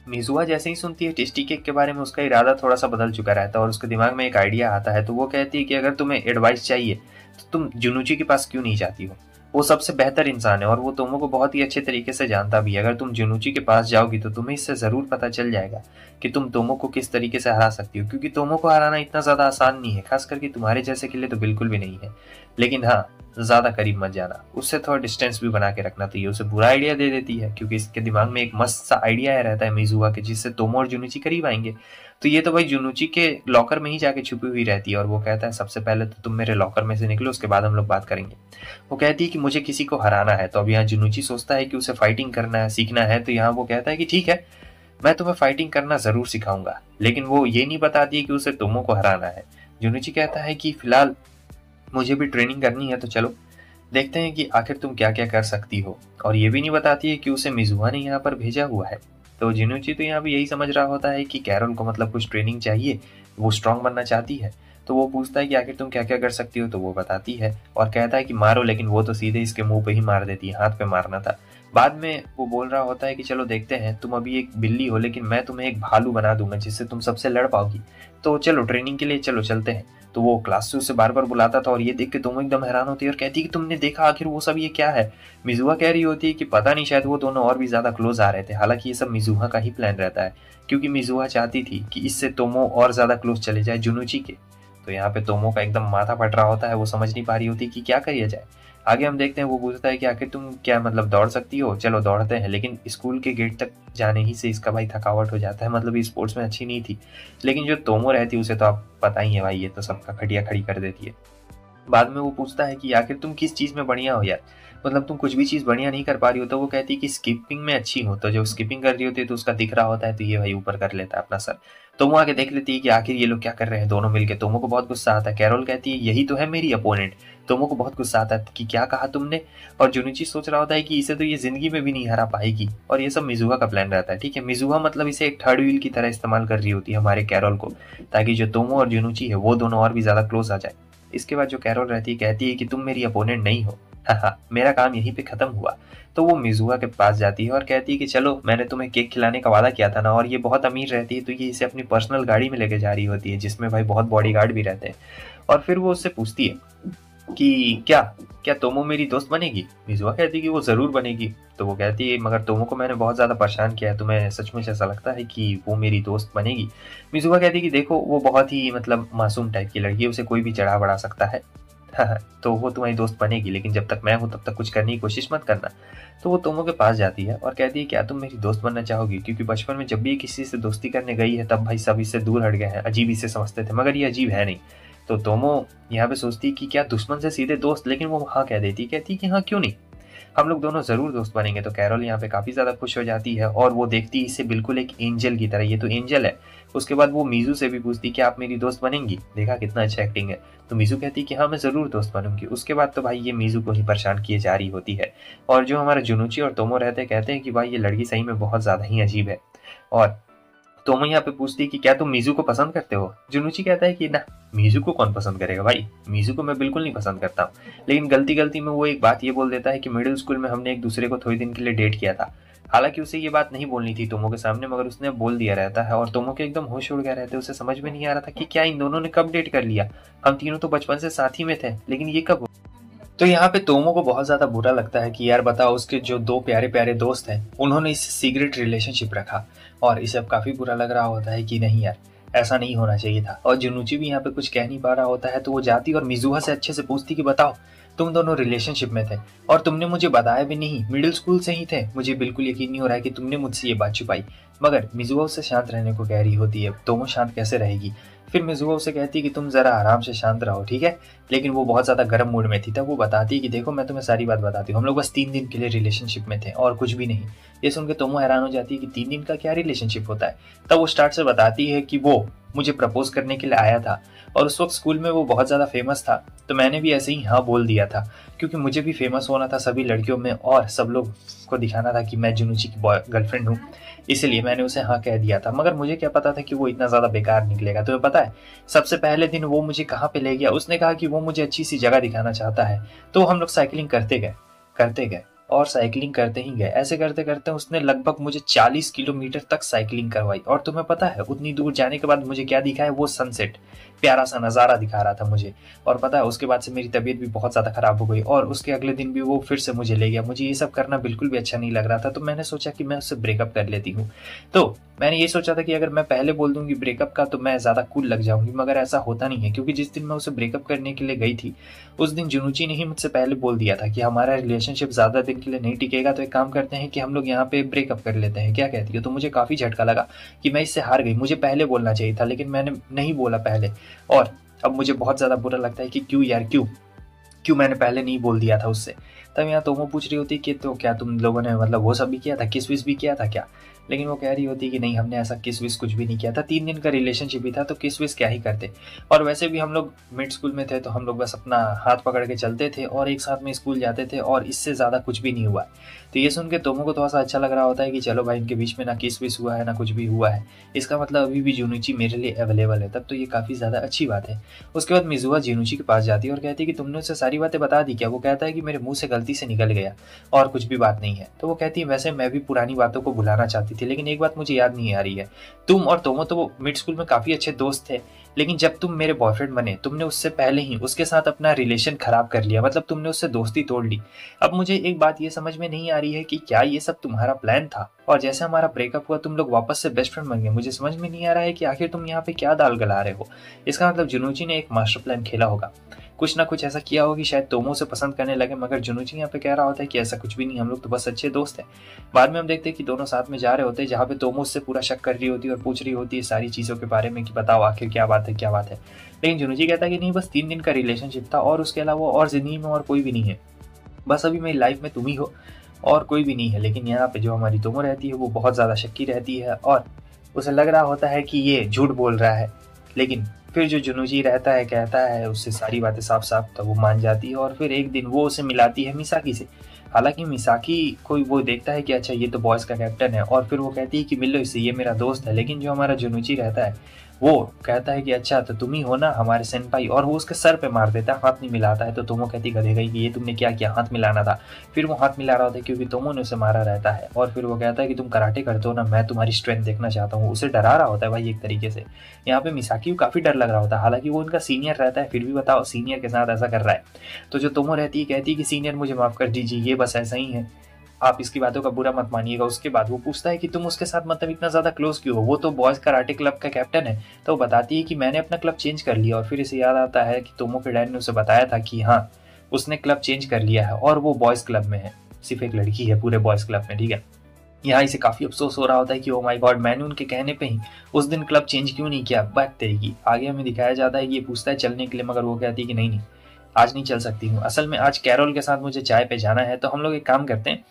मिजुआ जैसे ही सुनती है टेस्टी केक के बारे में, उसका इरादा थोड़ा सा बदल चुका रहता है और उसके दिमाग में एक आइडिया आता है। तो वो कहती है कि अगर तुम्हें एडवाइस चाहिए तो तुम जुनूची के पास क्यों नहीं जाती हो, वो सबसे बेहतर इंसान है और वो तोमो को बहुत ही अच्छे तरीके से जानता भी है। अगर तुम जुनूची के पास जाओगी तो तुम्हें इससे जरूर पता चल जाएगा कि तुम तोमो को किस तरीके से हरा सकती हो, क्योंकि तोमो को हराना इतना ज्यादा आसान नहीं है, खास करके तुम्हारे जैसे के लिए तो बिल्कुल भी नहीं है। लेकिन हाँ, ज्यादा करीब मत जाना, उससे थोड़ा डिस्टेंस भी बना के रखना। तो ये उसे बुरा आइडिया दे देती है क्योंकि इसके दिमाग में एक मस्त सा आइडिया रहता है मिजुआ के, जिससे तोमो और जुनूची करीब आएंगे। तो ये तो भाई जुनूची के लॉकर में ही जाके छुपी हुई रहती है और वो कहता है सबसे पहले तो तुम मेरे लॉकर में से निकलो, उसके बाद हम लोग बात करेंगे। वो कहती है कि मुझे किसी को हराना है। तो अब यहाँ जुनूची सोचता है कि उसे फाइटिंग करना है, सीखना है। तो यहाँ वो कहता है कि ठीक है, मैं तुम्हें फाइटिंग करना जरूर सिखाऊंगा, लेकिन वो ये नहीं बताती है कि उसे तोमो को हराना है। जुनूची कहता है कि फिलहाल मुझे भी ट्रेनिंग करनी है, तो चलो देखते हैं कि आखिर तुम क्या क्या कर सकती हो। और ये भी नहीं बताती है कि उसे मिजुआ ने यहाँ पर भेजा हुआ है। तो जिनुची तो यहाँ भी यही समझ रहा होता है कि कैरोल को मतलब कुछ ट्रेनिंग चाहिए, वो स्ट्रांग बनना चाहती है। तो वो पूछता है कि आखिर तुम क्या क्या कर सकती हो। तो वो बताती है और कहता है कि मारो, लेकिन वो तो सीधे इसके मुंह पे ही मार देती है, हाथ पे मारना था। बाद में वो बोल रहा होता है कि चलो देखते हैं, तुम अभी एक बिल्ली हो लेकिन मैं तुम्हें एक भालू बना दूंगा जिससे तुम सबसे लड़ पाओगी। तो चलो ट्रेनिंग के लिए चलो चलते हैं। तो वो क्लास से उसे बार बार बुलाता था और ये देख के तुम एकदम हैरान होती है और कहती है कि तुमने देखा आखिर वो सब ये क्या है। मिजुआ कह रही होती है कि पता नहीं, शायद वो दोनों और भी ज्यादा क्लोज आ रहे थे। हालांकि ये सब मिजुआ का ही प्लान रहता है, क्योंकि मिजुआ चाहती थी कि इससे तोमो और ज्यादा क्लोज चले जाए जुनूची के। तो यहाँ पे तोमो का एकदम माथा फट रहा होता है, वो समझ नहीं पा रही होती कि क्या करिए जाए। आगे हम देखते हैं वो पूछता है कि आखिर तुम क्या मतलब दौड़ सकती हो। चलो दौड़ते हैं, लेकिन स्कूल के गेट तक जाने ही से इसका भाई थकावट हो जाता है, मतलब ये स्पोर्ट्स में अच्छी नहीं थी। लेकिन जो तोमो रहती है उसे तो आप पता ही है भाई, ये तो सबका खटिया खड़ी कर देती है। बाद में वो पूछता है कि आखिर तुम किस चीज़ में बढ़िया हो यार, मतलब तुम कुछ भी चीज़ बढ़िया नहीं कर पा रही हो। तो वो कहती है कि स्किपिंग में अच्छी हो। तो जब स्किपिंग कर रही होती है तो उसका दिख रहा होता है, तो ये भाई ऊपर कर लेता है अपना सर। तो वो आके देख लेती है कि आखिर ये लोग क्या कर रहे हैं दोनों मिलके। तोमो को बहुत गुस्सा आता है। कैरोल कहती है यही तो है मेरी अपोनेंट। तोमो को बहुत गुस्सा आता है कि क्या कहा तुमने। और जुनिची सोच रहा होता है कि इसे तो ये जिंदगी में भी नहीं हरा पाएगी। और ये सब मिजुहा का प्लान रहता है। ठीक है, मिजुहा मतलब इसे एक थर्ड व्हील की तरह इस्तेमाल कर रही होती है हमारे कैरोल को, ताकि जो तोमो और जुनुची है वो दोनों और भी ज्यादा क्लोज आ जाए। इसके बाद जो कैरोल रहती है कहती है कि तुम मेरी अपोनेंट नहीं हो, हाँ, मेरा काम यहीं पे खत्म हुआ। तो वो मिजुआ के पास जाती है और कहती है कि चलो, मैंने तुम्हें केक खिलाने का वादा किया था ना। और ये बहुत अमीर रहती है तो ये इसे अपनी पर्सनल गाड़ी में लेके जा रही होती है, जिसमें भाई बहुत बॉडीगार्ड भी रहते हैं। और फिर वो उससे पूछती है कि क्या क्या तोमो मेरी दोस्त बनेगी। मिजुआ कहती है कि वो जरूर बनेगी। तो वो कहती है मगर तोमो को मैंने बहुत ज्यादा परेशान किया है, तुम्हें सचमुच ऐसा लगता है कि वो मेरी दोस्त बनेगी। मिजुआ कहती है कि देखो, वो बहुत ही मतलब मासूम टाइप की लड़की है, उसे कोई भी चढ़ा बढ़ा सकता है। तो वो तुम्हारी दोस्त बनेगी, लेकिन जब तक मैं हूं तब तक कुछ करने की कोशिश मत करना। तो वो तोमो के पास जाती है और कहती है क्या तुम मेरी दोस्त बनना चाहोगी, क्योंकि बचपन में जब भी ये किसी से दोस्ती करने गई है तब भाई सब इससे दूर हट गए हैं, अजीब इसे समझते थे, मगर ये अजीब है नहीं। तो तोमो यहाँ पे सोचती कि क्या दुश्मन से सीधे दोस्त, लेकिन वो हाँ कह देती, कहती कि हाँ क्यों नहीं, हम लोग दोनों जरूर दोस्त बनेंगे। तो कैरोल यहाँ पे काफी ज्यादा खुश हो जाती है और वो देखती इसे बिल्कुल एक एंजल की तरह, ये तो एंजल है। उसके बाद वो मीजू से भी पूछती कि आप मेरी दोस्त बनेंगी। देखा कितना अच्छा एक्टिंग है। तो मीजू कहती कि हाँ मैं जरूर दोस्त बनूंगी। उसके बाद तो भाई ये मीजू को ही परेशान किए जा रही होती है। और जो हमारे जुनुची और तोमो रहते कहते हैं कि भाई ये लड़की सही में बहुत ज्यादा ही अजीब है। और तोमो यहाँ पे पूछती है कि क्या तुम मीजू को पसंद करते हो। जुनुची कहता है कि ना, मीजू को कौन पसंद करेगा भाई, मीजू को मैं बिल्कुल नहीं पसंद करता हूँ। लेकिन गलती गलती में वो एक बात ये बोल देता है कि मिडिल स्कूल में हमने एक दूसरे को थोड़ी दिन के लिए डेट किया था। हालांकि उसे ये बात नहीं बोलनी थी तोमो के सामने, मगर उसने बोल दिया रहता है। और तोमो के एकदम होश उड़ गया रहते हैं, उसे समझ में नहीं आ रहा था कि क्या इन दोनों ने कब डेट कर लिया। हम तीनों तो बचपन से साथ ही में थे, लेकिन ये कब। तो यहाँ पे तोमो को बहुत ज्यादा बुरा लगता है कि यार बताओ, उसके जो दो प्यारे प्यारे दोस्त हैं उन्होंने इस सीक्रेट रिलेशनशिप रखा। और इसे अब काफी बुरा लग रहा होता है कि नहीं यार, ऐसा नहीं होना चाहिए था। और जुनुची भी यहाँ पे कुछ कह नहीं पा रहा होता है, तो वो जाती और मिजुहा से अच्छे से पूछती कि बताओ, तुम दोनों रिलेशनशिप में थे और तुमने मुझे बताया भी नहीं, मिडिल स्कूल से ही थे। मुझे बिल्कुल यकीन नहीं हो रहा है कि तुमने मुझसे ये बात छुपाई। मगर मिजुहा उससे शांत रहने को कह रही होती है। तोमो शांत कैसे रहेगी। फिर मिजुहा उसे कहती है कि तुम जरा आराम से शांत रहो, ठीक है। लेकिन वो बहुत ज्यादा गर्म मूड में थी। तब वो बताती है कि देखो, मैं तुम्हें सारी बात बताती हूँ, हम लोग बस 3 दिन के लिए रिलेशनशिप में थे और कुछ भी नहीं। ये सुन के तोमो हैरान हो जाती है कि 3 दिन का क्या रिलेशनशिप होता है। तब वो स्टार्ट से बताती है कि वो मुझे प्रपोज करने के लिए आया था और उस वक्त स्कूल में वो बहुत ज़्यादा फेमस था, तो मैंने भी ऐसे ही हाँ बोल दिया था, क्योंकि मुझे भी फेमस होना था सभी लड़कियों में और सब लोग को दिखाना था कि मैं जुनुची की गर्लफ्रेंड हूँ। इसलिए मैंने उसे हाँ कह दिया था, मगर मुझे क्या पता था कि वो इतना ज़्यादा बेकार निकलेगा। तुम्हें पता है सबसे पहले दिन वो मुझे कहाँ पे ले गया, उसने कहा कि वो मुझे अच्छी सी जगह दिखाना चाहता है। तो हम लोग साइकिलिंग करते गए और साइकिलिंग करते ही गए। ऐसे करते करते उसने लगभग मुझे 40 किलोमीटर तक साइकिलिंग करवाई। और तुम्हें पता है उतनी दूर जाने के बाद मुझे क्या दिखा है, वो सनसेट, प्यारा सा नज़ारा दिखा रहा था मुझे। और पता है उसके बाद से मेरी तबीयत भी बहुत ज़्यादा ख़राब हो गई और उसके अगले दिन भी वो फिर से मुझे ले गया। मुझे ये सब करना बिल्कुल भी अच्छा नहीं लग रहा था, तो मैंने सोचा कि मैं उससे ब्रेकअप कर लेती हूँ। तो मैंने ये सोचा था कि अगर मैं पहले बोल दूंगी ब्रेकअप का तो मैं ज़्यादा कूल लग जाऊंगी, मगर ऐसा होता नहीं है, क्योंकि जिस दिन मैं उसे ब्रेकअप करने के लिए गई थी उस दिन जुनुची ने ही मुझसे पहले बोल दिया था कि हमारा रिलेशनशिप ज़्यादा दिन के लिए नहीं टिकेगा, तो एक काम करते हैं कि हम लोग यहाँ पे ब्रेकअप कर लेते हैं, क्या कहती है। तो मुझे काफ़ी झटका लगा कि मैं इससे हार गई, मुझे पहले बोलना चाहिए था, लेकिन मैंने नहीं बोला पहले। और अब मुझे बहुत ज़्यादा बुरा लगता है कि क्यों यार, क्यों मैंने पहले नहीं बोल दिया था उससे। तब यहाँ तोमो पूछ रही होती कि तो क्या तुम लोगों ने मतलब वो सब भी किया था, किस विस भी किया था क्या। लेकिन वो कह रही होती कि नहीं, हमने ऐसा किस विस कुछ भी नहीं किया था, 3 दिन का रिलेशनशिप ही था, तो किस विस क्या ही करते। और वैसे भी हम लोग मिड स्कूल में थे तो हम लोग बस अपना हाथ पकड़ के चलते थे और एक साथ में स्कूल जाते थे, और इससे ज़्यादा कुछ भी नहीं हुआ। तो ये सुन के तोमो को थोड़ा सा अच्छा लग रहा होता है कि चलो भाई, इनके बीच में ना किस विस हुआ है ना कुछ भी हुआ है, इसका मतलब अभी भी जुनुची मेरे लिए अवेलेबल है, तब तो ये काफ़ी ज़्यादा अच्छी बात है। उसके बाद मिजुआ जुनुची के पास जाती है और कहती है कि तुमने उसे सारी बातें बता दी क्या। वो कहता है कि मेरे मुंह से गलती से निकल गया और कुछ भी बात नहीं है। तो वो कहती है वैसे मैं भी पुरानी बातों को भुलाना चाहती थी, लेकिन एक बात मुझे याद नहीं आ रही है, तुम और तोमो तो मिड स्कूल में काफी अच्छे दोस्त थे, लेकिन जब तुम मेरे बॉयफ्रेंड बने तुमने उससे पहले ही उसके साथ अपना रिलेशन खराब कर लिया, मतलब तुमने उससे दोस्ती तोड़ ली। अब मुझे एक बात ये समझ में नहीं आ रही है कि क्या ये सब तुम्हारा प्लान था, और जैसे हमारा ब्रेकअप हुआ तुम लोग वापस से बेस्ट फ्रेंड बन गए। मुझे समझ में नहीं आ रहा है कि आखिर तुम यहाँ पे क्या दाल गला रहे हो। इसका मतलब जुनूची ने एक मास्टर प्लान खेला होगा। कुछ ना कुछ ऐसा किया होगा कि शायद तोमो से पसंद करने लगे, मगर जुनूची यहाँ पे कह रहा होता है कि ऐसा कुछ भी नहीं, हम लोग तो बस अच्छे दोस्त हैं। बाद में हम देखते हैं कि दोनों साथ में जा रहे होते हैं, जहाँ पे तोमो उससे पूरा शक कर रही होती है और पूछ रही होती है सारी चीज़ों के बारे में कि बताओ आखिर क्या बात है क्या बात है। लेकिन जुनूची कहता है कि नहीं, बस 3 दिन का रिलेशनशिप था और उसके अलावा और ज़िंदगी में और कोई भी नहीं है, बस अभी मेरी लाइफ में तुम ही हो और कोई भी नहीं है। लेकिन यहाँ पे जो हमारी तोमो रहती है वो बहुत ज़्यादा शक्की रहती है और उसे लग रहा होता है कि ये झूठ बोल रहा है। लेकिन फिर जो जुनूची रहता है कहता है उससे सारी बातें साफ साफ, तो वो मान जाती है और फिर एक दिन वो उसे मिलाती है मिसाकी से। हालांकि मिसाकी को वो देखता है कि अच्छा ये तो बॉयज़ का कैप्टन है और फिर वो कहती है कि मिलो इससे, ये मेरा दोस्त है। लेकिन जो हमारा जुनूची रहता है वो कहता है कि अच्छा तो तुम ही हो ना हमारे सेनपाई, और वो उसके सर पे मार देता है, हाथ नहीं मिलाता है। तो तोमो कहती गधे गई कि ये तुमने क्या किया, हाथ मिलाना था। फिर वो हाथ मिला रहा होता है क्योंकि तोमो ने उसे मारा रहता है और फिर वो कहता है कि तुम कराटे करते हो ना, मैं तुम्हारी स्ट्रेंथ देखना चाहता हूँ। उसे डरा रहा होता है भाई एक तरीके से। यहाँ पे मिसाकी को काफ़ी डर लग रहा होता है, हालांकि वो उनका सीनियर रहता है, फिर भी बताओ सीनियर के साथ ऐसा कर रहा है। तो जो तोमो रहती है कहती है कि सीनियर मुझे माफ़ कर दीजिए, ये बस ऐसा ही है, आप इसकी बातों का बुरा मत मानिएगा। उसके बाद वो पूछता है कि तुम उसके साथ मतलब इतना ज़्यादा क्लोज क्यों हो, वो तो बॉयज़ कराटे क्लब का कैप्टन है। तो वो बताती है कि मैंने अपना क्लब चेंज कर लिया। और फिर इसे याद आता है कि तोमो के डैड ने उसे बताया था कि हाँ उसने क्लब चेंज कर लिया है और वो बॉयज़ क्लब में है, सिर्फ एक लड़की है पूरे बॉयज़ क्लब में, ठीक है। यहाँ इसे काफ़ी अफसोस हो रहा होता है कि ओ माय गॉड, मैंने उनके कहने पे ही उस दिन क्लब चेंज क्यों नहीं किया, बात तेरी। आगे हमें दिखाया जाता है कि ये पूछता है चलने के लिए, मगर वो कहती है कि नहीं नहीं आज नहीं चल सकती हूँ, असल में आज कैरोल के साथ मुझे चाय पे जाना है, तो हम लोग एक काम करते हैं,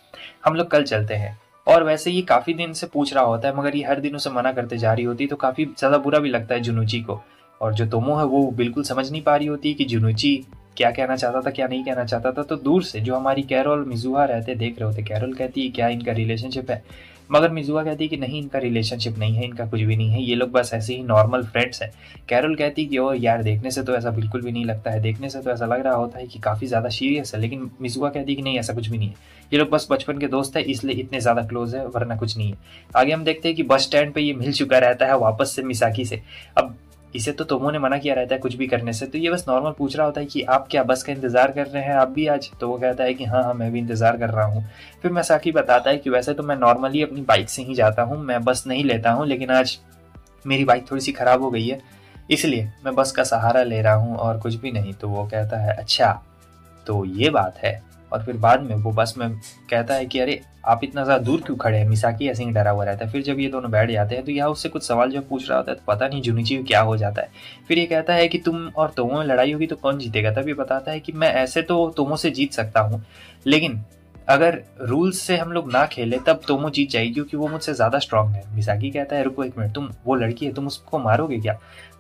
हम लोग कल चलते हैं। और वैसे ये काफ़ी दिन से पूछ रहा होता है मगर ये हर दिन उसे मना करते जा रही होती, तो काफ़ी ज़्यादा बुरा भी लगता है जुनूची को। और जो तोमो है वो बिल्कुल समझ नहीं पा रही होती कि जुनूची क्या कहना चाहता था क्या नहीं कहना चाहता था। तो दूर से जो हमारी कैरोल मिजुआ रहते देख रहे होते, कैरोल कहती है क्या इनका रिलेशनशिप है, मगर मिजुआ कहती है कि नहीं इनका रिलेशनशिप नहीं है, इनका कुछ भी नहीं है, ये लोग बस ऐसे ही नॉर्मल फ्रेंड्स हैं। कैरोल कहती है कि ओ यार देखने से तो ऐसा बिल्कुल भी नहीं लगता है, देखने से तो ऐसा लग रहा होता है कि काफ़ी ज़्यादा सीरियस है। लेकिन मिजुआ कहती है कि नहीं ऐसा कुछ भी नहीं है, ये लोग बस बचपन के दोस्त है इसलिए इतने ज़्यादा क्लोज है, वरना कुछ नहीं है। आगे हम देखते हैं कि बस स्टैंड पे ये मिल चुका रहता है वापस से मिसाकी से। अब इसे तो तोमो ने मना किया रहता है कुछ भी करने से, तो ये बस नॉर्मल पूछ रहा होता है कि आप क्या बस का इंतजार कर रहे हैं आप भी आज। तो वो कहता है कि हाँ हाँ मैं भी इंतजार कर रहा हूँ। फिर मिसाकी बताता है कि वैसे तो मैं नॉर्मली अपनी बाइक से ही जाता हूँ, मैं बस नहीं लेता हूँ, लेकिन आज मेरी बाइक थोड़ी सी ख़राब हो गई है इसलिए मैं बस का सहारा ले रहा हूँ और कुछ भी नहीं। तो वो कहता है अच्छा तो ये बात है। और फिर बाद में वो बस में कहता है कि अरे आप इतना ज़्यादा दूर क्यों खड़े हैं, मिसाकी ऐसे ही डरा हुआ रहता है। फिर जब ये दोनों बैठ जाते हैं तो यहाँ उससे कुछ सवाल जब पूछ रहा होता है तो पता नहीं जुनिची क्या हो जाता है। फिर ये कहता है कि तुम और तोमो में लड़ाई होगी तो कौन जीतेगा। तब ये बताता है कि मैं ऐसे तो तोमो से जीत सकता हूँ, लेकिन अगर रूल्स से हम लोग ना खेले तब तोमो जीत जाएगी क्योंकि वो मुझसे ज़्यादा स्ट्रांग है। मिसाकी कहता है रुको एक मिनट, तुम वो लड़की है तुम उसको मारोगे क्या।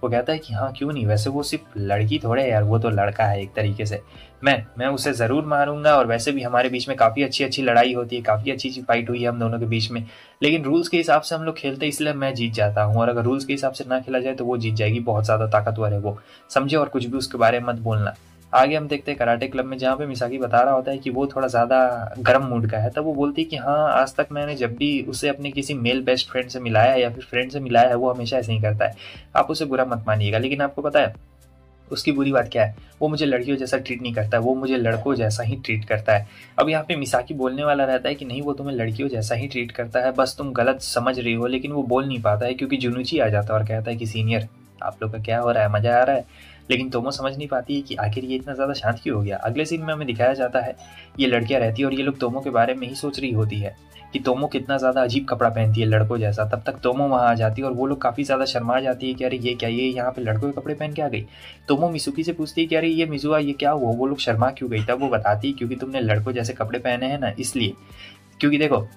वो कहता है कि हाँ क्यों नहीं, वैसे वो सिर्फ लड़की थोड़े है यार, वो तो लड़का है एक तरीके से, मैं उसे ज़रूर मारूंगा। और वैसे भी हमारे बीच में काफ़ी अच्छी अच्छी लड़ाई होती है, काफ़ी अच्छी अच्छी फाइट हुई है हम दोनों के बीच में, लेकिन रूल्स के हिसाब से हम लोग खेलते हैं इसलिए मैं जीत जाता हूँ, और अगर रूल्स के हिसाब से ना खेला जाए तो वो जीत जाएगी, बहुत ज़्यादा ताकतवर है वो, समझे, और कुछ भी उसके बारे में मत बोलना। आगे हम देखते हैं कराटे क्लब में जहाँ पे मिसाकी बता रहा होता है कि वो थोड़ा ज़्यादा गर्म मूड का है। तब वो बोलती है कि हाँ आज तक मैंने जब भी उसे अपने किसी मेल बेस्ट फ्रेंड से मिलाया है या फिर फ्रेंड से मिलाया है वो हमेशा ऐसे ही करता है, आप उसे बुरा मत मानिएगा। लेकिन आपको पता है उसकी बुरी बात क्या है, वो मुझे लड़कियों जैसा ट्रीट नहीं करता, वो मुझे लड़कों जैसा ही ट्रीट करता है। अब यहाँ पे मिसाकी बोलने वाला रहता है कि नहीं वो तुम्हें लड़कियों जैसा ही ट्रीट करता है, बस तुम गलत समझ रही हो, लेकिन वो बोल नहीं पाता है क्योंकि जुनूची आ जाता है और कहता है कि सीनियर आप लोग का क्या हो रहा है, मज़ा आ रहा है। लेकिन तोमो समझ नहीं पाती है कि आखिर ये इतना ज़्यादा शांत क्यों हो गया। अगले सीन में हमें दिखाया जाता है ये लड़कियाँ रहती है और ये लोग तोमो के बारे में ही सोच रही होती है कि तोमो कितना ज़्यादा अजीब कपड़ा पहनती है लड़कों जैसा। तब तक तोमो वहाँ आ जाती है और वो लोग काफ़ी ज़्यादा शर्मा जाती है कि अरे ये क्या, ये यहाँ पे लड़कों के कपड़े पहन के आ गई। तोमो मिसुकी से पूछती है कि अरे ये मिजुआ ये क्या हुआ, वो लोग शर्मा क्यों गई। तब वो बताती है क्योंकि तुमने लड़कों जैसे कपड़े पहने हैं ना इसलिए, क्योंकि देखो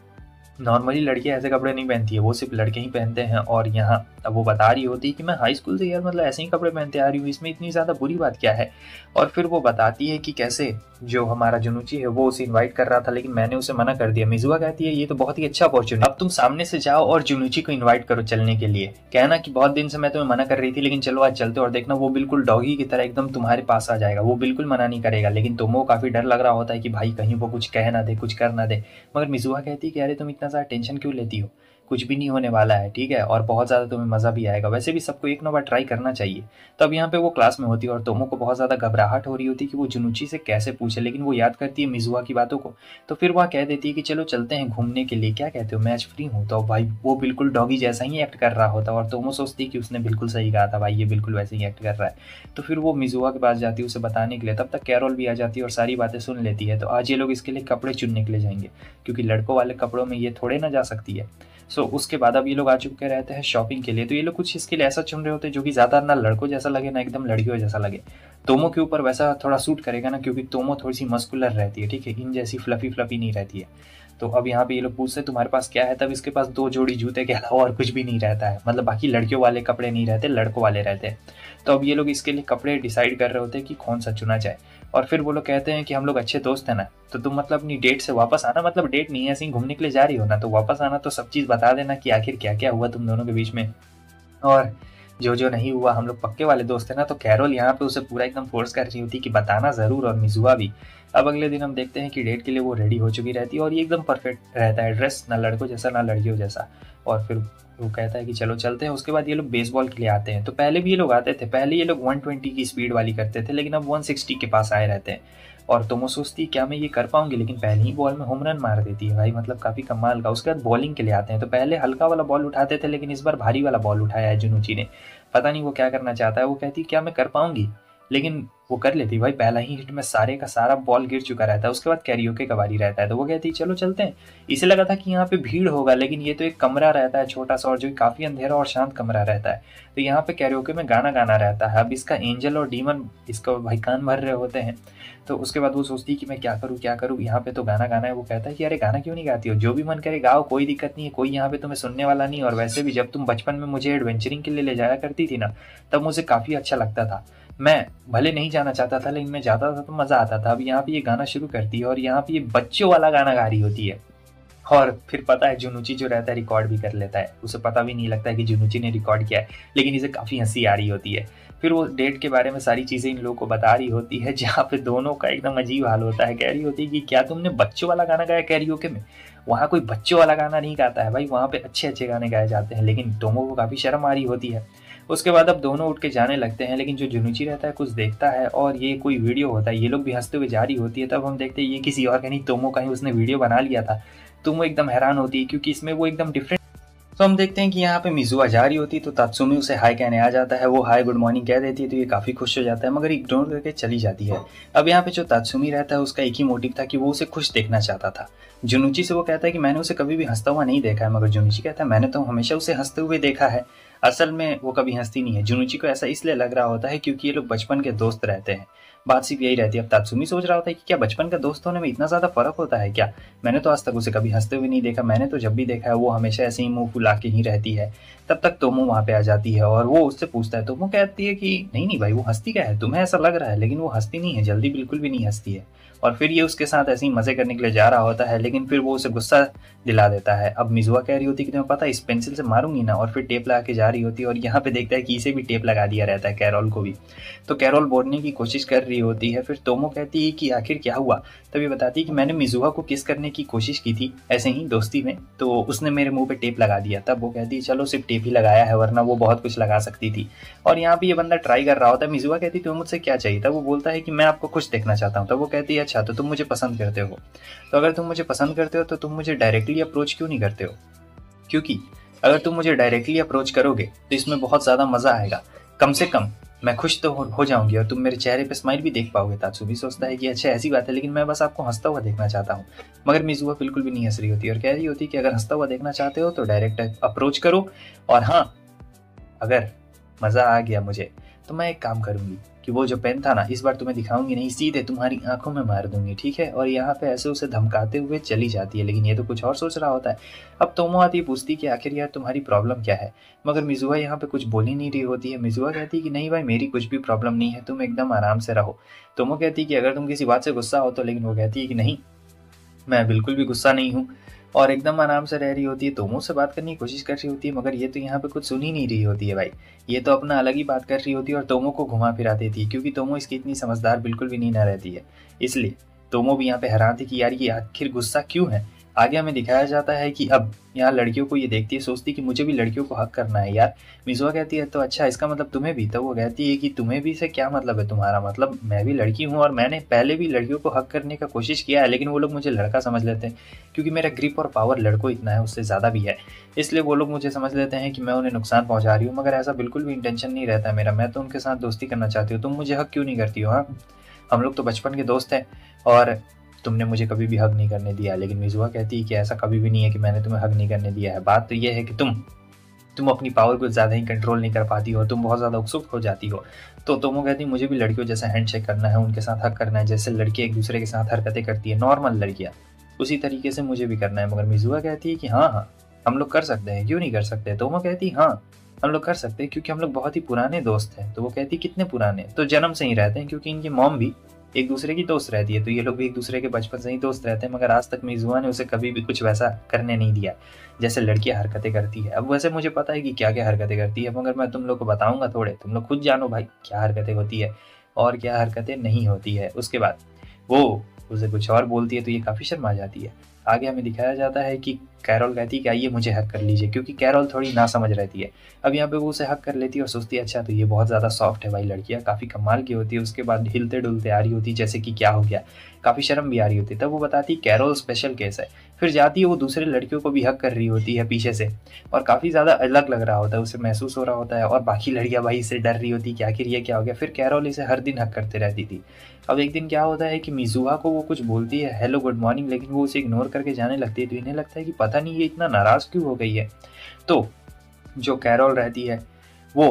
नॉर्मली लड़कियाँ ऐसे कपड़े नहीं पहनती है, वो सिर्फ लड़के ही पहनते हैं। और यहाँ अब वो बता रही होती है कि मैं हाई स्कूल से यार मतलब ऐसे ही कपड़े पहनते आ रही हूँ, इसमें इतनी ज़्यादा बुरी बात क्या है। और फिर वो बताती है कि कैसे जो हमारा जुनूची है वो उसे इनवाइट कर रहा था लेकिन मैंने उसे मना कर दिया। मिजुआ कहती है ये तो बहुत ही अच्छा अपॉर्चुनिटी, अब तुम सामने से जाओ और जुनूची को इन्वाइट करो चलने के लिए, कहना कि बहुत दिन से मैं तुम्हें मना कर रही थी लेकिन चलो आज चलते, और देखना वो बिल्कुल डॉगी की तरह एकदम तुम्हारे पास आ जाएगा, वो बिल्कुल मना नहीं करेगा। लेकिन तोमो काफ़ी डर लग रहा होता है कि भाई कहीं वो कुछ कह ना दे, कुछ कर ना दे। मगर मिजुआ कहती है कि अरे तुम इतना ज़्यादा टेंशन क्यों लेती हो, कुछ भी नहीं होने वाला है, ठीक है, और बहुत ज़्यादा तुम्हें मज़ा भी आएगा। वैसे भी सबको एक ना बार ट्राई करना चाहिए। तो अब यहाँ पे वो क्लास में होती है और तोमो को बहुत ज़्यादा घबराहट हो रही होती है कि वो जुनूची से कैसे पूछे, लेकिन वो याद करती है मिजुआ की बातों को। तो फिर वह कह देती है कि चलो चलते हैं घूमने के लिए, क्या कहते हो, मैं आज फ्री हूँ। तो भाई वो बिल्कुल डॉगी जैसा ही एक्ट कर रहा होता है और तोमो सोचती है कि उसने बिल्कुल सही कहा था, भाई ये बिल्कुल वैसे ही एक्ट कर रहा है। तो फिर वो मिजुआ के पास जाती है उसे बताने के लिए। तब तक कैरोल भी आ जाती है और सारी बातें सुन लेती है। तो आज ये लोग इसके लिए कपड़े चुनने के लिए जाएंगे, क्योंकि लड़कों वाले कपड़ों में ये थोड़े ना जा सकती है। उसके बाद अब ये लोग आ चुके रहते हैं शॉपिंग के लिए। तो ये लोग कुछ इसके लिए ऐसा चुन रहे होते हैं जो कि ज़्यादा ना लड़कों जैसा लगे ना एकदम लड़कियों जैसा लगे। तोमो के ऊपर वैसा थोड़ा सूट करेगा ना, क्योंकि तोमो थोड़ी सी मस्कुलर रहती है, ठीक है, इन जैसी फ्लफी फ्लफी नहीं रहती है। तो अब यहाँ पे ये लोग पूछते हैं तुम्हारे पास क्या है, तब इसके पास 2 जोड़ी जूते के अलावा और कुछ भी नहीं रहता है। मतलब बाकी लड़कियों वाले कपड़े नहीं रहते, लड़कों वाले रहते हैं। तो अब ये लोग इसके लिए कपड़े डिसाइड कर रहे होते हैं कि कौन सा चुना जाए। और फिर वो लोग कहते हैं कि हम लोग अच्छे दोस्त हैं ना, तो तुम मतलब अपनी डेट से वापस आना, मतलब डेट नहीं है, ऐसे ही घूमने के लिए जा रही हो ना, तो वापस आना तो सब चीज़ बता देना कि आखिर क्या क्या हुआ तुम दोनों के बीच में, और जो जो नहीं हुआ। हम लोग पक्के वाले दोस्त हैं ना। तो कैरोल यहाँ पे उसे पूरा एकदम फोर्स कर रही होती कि बताना ज़रूर, और मिजुआ भी। अब अगले दिन हम देखते हैं कि डेट के लिए वो रेडी हो चुकी रहती है और ये एकदम परफेक्ट रहता है ड्रेस, ना लड़कों जैसा ना लड़कियों जैसा। और फिर वो कहता है कि चलो चलते हैं। उसके बाद ये लोग बेसबॉल के लिए आते हैं। तो पहले भी ये लोग आते थे, पहले ये लोग 120 की स्पीड वाली करते थे, लेकिन अब 160 के पास आए रहते हैं। और तोमो सोचती क्या मैं ये कर पाऊंगी, लेकिन पहली ही बॉल में होम रन मार देती है भाई, मतलब काफ़ी कमाल का। उसके बाद बॉलिंग के लिए आते हैं। तो पहले हल्का वाला बॉल उठाते थे, लेकिन इस बार भारी वाला बॉल उठाया है जुनूची ने। पता नहीं वो क्या करना चाहता है। वो कहती क्या मैं कर पाऊंगी, लेकिन वो कर लेती भाई। पहला ही हिट में सारे का सारा बॉल गिर चुका रहता है। उसके बाद कैरियोके का बारी रहता है। तो वो कहती चलो चलते हैं। इसे लगा था कि यहाँ पे भीड़ होगा, लेकिन ये तो एक कमरा रहता है छोटा सा, और जो काफ़ी अंधेरा और शांत कमरा रहता है। तो यहाँ पे कैरियोके में गाना गाना रहता है। अब इसका एंजल और डीमन इसका भाई कान भर रहे होते हैं। तो उसके बाद वो सोचती है कि मैं क्या करूँ क्या करूँ, यहाँ पे तो गाना गाना है। वो कहता है कि अरे गाना क्यों नहीं गाती हो, जो भी मन करे गाओ, कोई दिक्कत नहीं है, कोई यहाँ पे तुम्हें सुनने वाला नहीं। और वैसे भी जब तुम बचपन में मुझे एडवेंचरिंग के लिए ले जाया करती थी ना, तब मुझे काफ़ी अच्छा लगता था। मैं भले नहीं जाना चाहता था, लेकिन मैं जाता था तो मज़ा आता था। अब यहाँ पे ये गाना शुरू करती है और यहाँ पे ये बच्चों वाला गाना गा रही होती है। और फिर पता है जुनूची जो रहता है रिकॉर्ड भी कर लेता है। उसे पता भी नहीं लगता है कि जुनूची ने रिकॉर्ड किया है, लेकिन इसे काफ़ी हंसी आ रही होती है। फिर वो डेट के बारे में सारी चीज़ें इन लोगों को बता रही होती है, जहाँ पे दोनों का एकदम अजीब हाल होता है। कह रही होती है कि क्या तुमने बच्चों वाला गाना गाया कैरियोके में। वहाँ कोई बच्चों वाला गाना नहीं गाता है भाई, वहाँ पे अच्छे अच्छे गाने गाए जाते हैं। लेकिन तोमो को काफ़ी शर्म आ रही होती है। उसके बाद अब दोनों उठ के जाने लगते हैं, लेकिन जो जुनूची रहता है कुछ देखता है और ये कोई वीडियो होता है। ये लोग भी हंसते हुए जा रही होती है। तब हम देखते हैं ये किसी और का नहीं, तोमो का ही उसने वीडियो बना लिया था। तो वो एकदम हैरान होती है, क्योंकि इसमें वो एकदम डिफरेंट। तो हम देखते हैं कि यहाँ पे मिजुआ जा रही होती है, तो तात्सुमी उसे हाय कहने आ जाता है। वो हाय गुड मॉर्निंग कह देती है, तो ये काफ़ी खुश हो जाता है, मगर इग्नोर करके चली जाती है। अब यहाँ पे जो तात्सुमी रहता है उसका एक ही मोटिव था कि वो उसे खुश देखना चाहता था। जुनूची से वो कहता है कि मैंने उसे कभी भी हंसता हुआ नहीं देखा है, मगर जुनूची कहता है मैंने तो हमेशा उसे हंसते हुए देखा है। असल में वो कभी हंसती नहीं है। जुनूची को ऐसा इसलिए लग रहा होता है क्योंकि ये लोग बचपन के दोस्त रहते हैं। बात सिर्फ यही रहती है। अब तात्सुमी सोच रहा होता है कि क्या बचपन का दोस्त होने में इतना ज़्यादा फर्क होता है क्या, मैंने तो आज तक उसे कभी हंसते हुए नहीं देखा, मैंने तो जब भी देखा है वो हमेशा ऐसे ही मुंह फुला के ही रहती है। तब तक तोमो वहाँ पे आ जाती है और वो उससे पूछता है। तोमो कहती है कि नहीं नहीं भाई, वो हंसती क्या है, तुम्हें ऐसा लग रहा है, लेकिन वो हंसती नहीं है, जल्दी बिल्कुल भी नहीं हंसती है। और फिर ये उसके साथ ऐसे ही मजे करने के लिए जा रहा होता है, लेकिन फिर वो उसे गुस्सा दिला देता है। अब मिजुआ कह रही होती है कि तुम्हें पता है इस पेंसिल से मारूंगी ना, और फिर टेप लगा के जा रही होती है। और यहाँ पे देखता है कि इसे भी टेप लगा दिया रहता है, कैरोल को भी। तो कैरोल बोलने की कोशिश कर रही होती है। फिर तोमो कहती है कि आखिर क्या हुआ। तभी बताती है कि मैंने मिजुआ को किस करने की कोशिश की थी ऐसे ही दोस्ती में, तो उसने मेरे मुंह पे टेप लगा दिया। तब वो कहती है चलो सिर्फ टेप ही लगाया है, वरना वो बहुत कुछ लगा सकती थी। और यहाँ पे ये बंदा ट्राई कर रहा होता है। मिजुआ कहती है तुम्हें मुझसे क्या चाहिए था। वो बोलता है कि मैं आपको खुश देखना चाहता हूँ। तब वो कहती है अच्छा तो तुम मुझे पसंद करते हो, तो अगर तुम मुझे पसंद करते हो तो तुम मुझे डायरेक्टली अप्रोच क्यों नहीं करते हो, क्योंकि अगर तुम मुझे डायरेक्टली अप्रोच करोगे तो इसमें बहुत ज़्यादा मज़ा आएगा, कम से कम मैं खुश तो हो जाऊंगी और तुम मेरे चेहरे पे स्माइल भी देख पाओगे। तात्सुमी सोचता है कि अच्छा ऐसी बात है, लेकिन मैं बस आपको हंसता हुआ देखना चाहता हूँ। मगर मिजुआ बिल्कुल भी नहीं हंस रही होती और कह रही होती कि अगर हंसता हुआ देखना चाहते हो तो डायरेक्ट अप्रोच करो, और हाँ अगर मज़ा आ गया मुझे तो मैं एक काम करूंगी कि वो जो पेन था ना, इस बार तुम्हें दिखाऊंगी नहीं, सीधे तुम्हारी आंखों में मार दूंगी, ठीक है। और यहाँ पे ऐसे उसे धमकाते हुए चली जाती है, लेकिन ये तो कुछ और सोच रहा होता है। अब तोमो आती है, पूछती कि आखिर यार तुम्हारी प्रॉब्लम क्या है, मगर मिजुआ यहाँ पे कुछ बोल ही नहीं रही होती है। मिजुआ कहती है कि नहीं भाई मेरी कुछ भी प्रॉब्लम नहीं है, तुम एकदम आराम से रहो। तोमो कहती है कि अगर तुम किसी बात से गुस्सा हो तो, लेकिन वो कहती है कि नहीं मैं बिल्कुल भी गुस्सा नहीं हूँ, और एकदम आराम से रह रही होती है। तोमो से बात करने की कोशिश कर रही होती है, मगर ये तो यहाँ पे कुछ सुन ही नहीं रही होती है भाई। ये तो अपना अलग ही बात कर रही होती है और तोमो को घुमा फिरा देती है, क्योंकि तोमो इसकी इतनी समझदार बिल्कुल भी नहीं ना रहती है। इसलिए तोमो भी यहाँ पे हैरान थी कि यार ये आखिर गुस्सा क्यों है। आगे हमें दिखाया जाता है कि अब यहाँ लड़कियों को ये देखती है, सोचती कि मुझे भी लड़कियों को हक करना है यार। मिज़ुआ कहती है तो अच्छा इसका मतलब तुम्हें भी? तो वो कहती है कि तुम्हें भी से क्या मतलब है तुम्हारा? मतलब मैं भी लड़की हूँ और मैंने पहले भी लड़कियों को हक करने का कोशिश किया है, लेकिन वो लोग मुझे लड़का समझ लेते हैं क्योंकि मेरा ग्रिप और पावर लड़कों इतना है, उससे ज़्यादा भी है। इसलिए वो लोग मुझे समझ लेते हैं कि मैं उन्हें नुकसान पहुँचा रही हूँ, मगर ऐसा बिल्कुल भी इंटेंशन नहीं रहता है मेरा। मैं तो उनके साथ दोस्ती करना चाहती हूँ, तुम मुझे हक क्यों नहीं करती हो? हाँ, हम लोग तो बचपन के दोस्त हैं और तुमने मुझे कभी भी हग नहीं करने दिया। लेकिन मिज़ुआ कहती है कि ऐसा कभी भी नहीं है कि मैंने तुम्हें हग नहीं करने दिया है। बात तो ये है कि तुम अपनी पावर को ज़्यादा ही कंट्रोल नहीं कर पाती हो, तुम बहुत ज़्यादा उत्सुक हो जाती हो। तो तोमो कहती है मुझे भी लड़कियों जैसा हैंडशेक करना है, उनके साथ हग करना है, जैसे लड़की एक दूसरे के साथ हरकतें करती है नॉर्मल लड़कियाँ, उसी तरीके से मुझे भी करना है। मगर मिज़ुआ कहती है कि हाँ हाँ, हम लोग कर सकते हैं, क्यों नहीं कर सकते? तोमो कहती है हाँ, हम लोग कर सकते हैं क्योंकि हम लोग बहुत ही पुराने दोस्त हैं। तो वो कहती है कितने पुराने? तो जन्म से ही रहते हैं, क्योंकि इनकी मॉम भी एक दूसरे की दोस्त रहती है, तो ये लोग भी एक दूसरे के बचपन से ही दोस्त रहते हैं। मगर आज तक मिज़ुआ ने उसे कभी भी कुछ वैसा करने नहीं दिया जैसे लड़कियां हरकतें करती है। अब वैसे मुझे पता है कि क्या क्या हरकतें करती है, मगर मैं तुम लोग को बताऊंगा थोड़े, तुम लोग खुद जानो भाई क्या हरकतें होती है और क्या हरकतें नहीं होती है। उसके बाद वो उसे कुछ और बोलती है तो ये काफ़ी शर्मा जाती है। आगे हमें दिखाया जाता है कि कैरोल कहती है कि आइए मुझे हक कर लीजिए, क्योंकि कैरोल थोड़ी नासमझ रहती है। अब यहाँ पे वो उसे हक कर लेती है और सोचती है अच्छा तो ये बहुत ज़्यादा सॉफ्ट है भाई, लड़कियाँ काफ़ी कमाल की होती है। उसके बाद हिलते डुलते आ रही होती है जैसे कि क्या हो गया, काफ़ी शर्म भी आ रही होती है। तब वो बताती है कैरोल स्पेशल केस है। फिर जाती है वो दूसरे लड़कियों को भी हक कर रही होती है पीछे से, और काफ़ी ज़्यादा अलग लग रहा होता है, उसे महसूस हो रहा होता है। और बाकी लड़कियाँ भाई इससे डर रही होती कि आखिर ये क्या हो गया। फिर कैरोल इसे हर दिन हक करते रहती थी। अब एक दिन क्या होता है कि मिज़ुआ को वो कुछ बोलती है हेलो गुड मॉर्निंग, लेकिन वो उसे इग्नोर करके जाने लगती है। तो इन्हें लगता है कि पता नहीं ये इतना नाराज़ क्यों हो गई है। तो जो कैरोल रहती है वो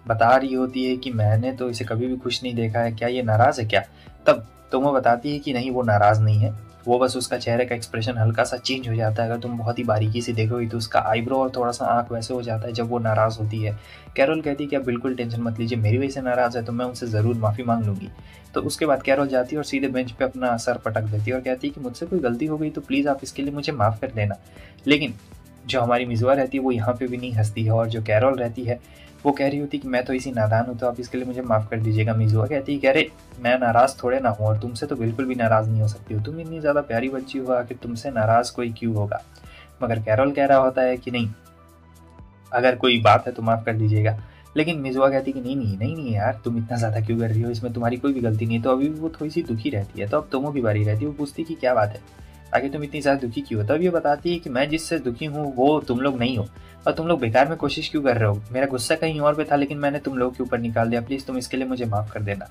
बता रही होती है कि मैंने तो इसे कभी भी खुश नहीं देखा है, क्या ये नाराज़ है क्या? तब तुम्हें बताती है कि नहीं वो नाराज़ नहीं है, वो बस उसका चेहरे का एक्सप्रेशन हल्का सा चेंज हो जाता है। अगर तुम बहुत ही बारीकी से देखोगी तो उसका आईब्रो और थोड़ा सा आंख वैसे हो जाता है जब वो नाराज़ होती है। कैरोल कहती है कि आप बिल्कुल टेंशन मत लीजिए, मेरी वजह से नाराज़ है तो मैं उनसे ज़रूर माफ़ी मांग लूँगी। तो उसके बाद कैरोल जाती है और सीधे बेंच पे अपना सर पटक देती है और कहती है कि मुझसे कोई गलती हो गई तो प्लीज़ आप इसके लिए मुझे माफ़ कर देना। लेकिन जो हमारी मिज़ुआ रहती है वो यहाँ पे भी नहीं हंसती है, और जो कैरोल रहती है वो कह रही होती कि मैं तो इसी नादान हूँ तो आप इसके लिए मुझे माफ़ कर दीजिएगा। मिज़ुआ कहती है कि अरे मैं नाराज़ थोड़े ना हूँ और तुमसे तो बिल्कुल भी नाराज़ नहीं हो सकती हो, तुम इतनी ज़्यादा प्यारी बच्ची हो, आखिर तुमसे नाराज़ कोई क्यों होगा। मगर कैरोल कह रहा होता है कि नहीं, अगर कोई बात है तो माफ़ कर दीजिएगा। लेकिन मिज़ुआ कहती है कि नहीं नहीं नहीं नहीं यार, तुम इतना ज़्यादा क्यों कर रही हो, इसमें तुम्हारी कोई भी गलती नहीं है। तो अभी भी वो थोड़ी सी दुखी रहती है। तो अब तोमो की बारी रहती है, वो पूछती कि क्या बात है, आगे तुम इतनी ज़्यादा दुखी क्यों हो? तब ये बताती है कि मैं जिससे दुखी हूँ वो तुम लोग नहीं हो, और तुम लोग बेकार में कोशिश क्यों कर रहे हो? मेरा गुस्सा कहीं और पे था लेकिन मैंने तुम लोगों के ऊपर निकाल दिया, प्लीज़ तुम इसके लिए मुझे माफ़ कर देना।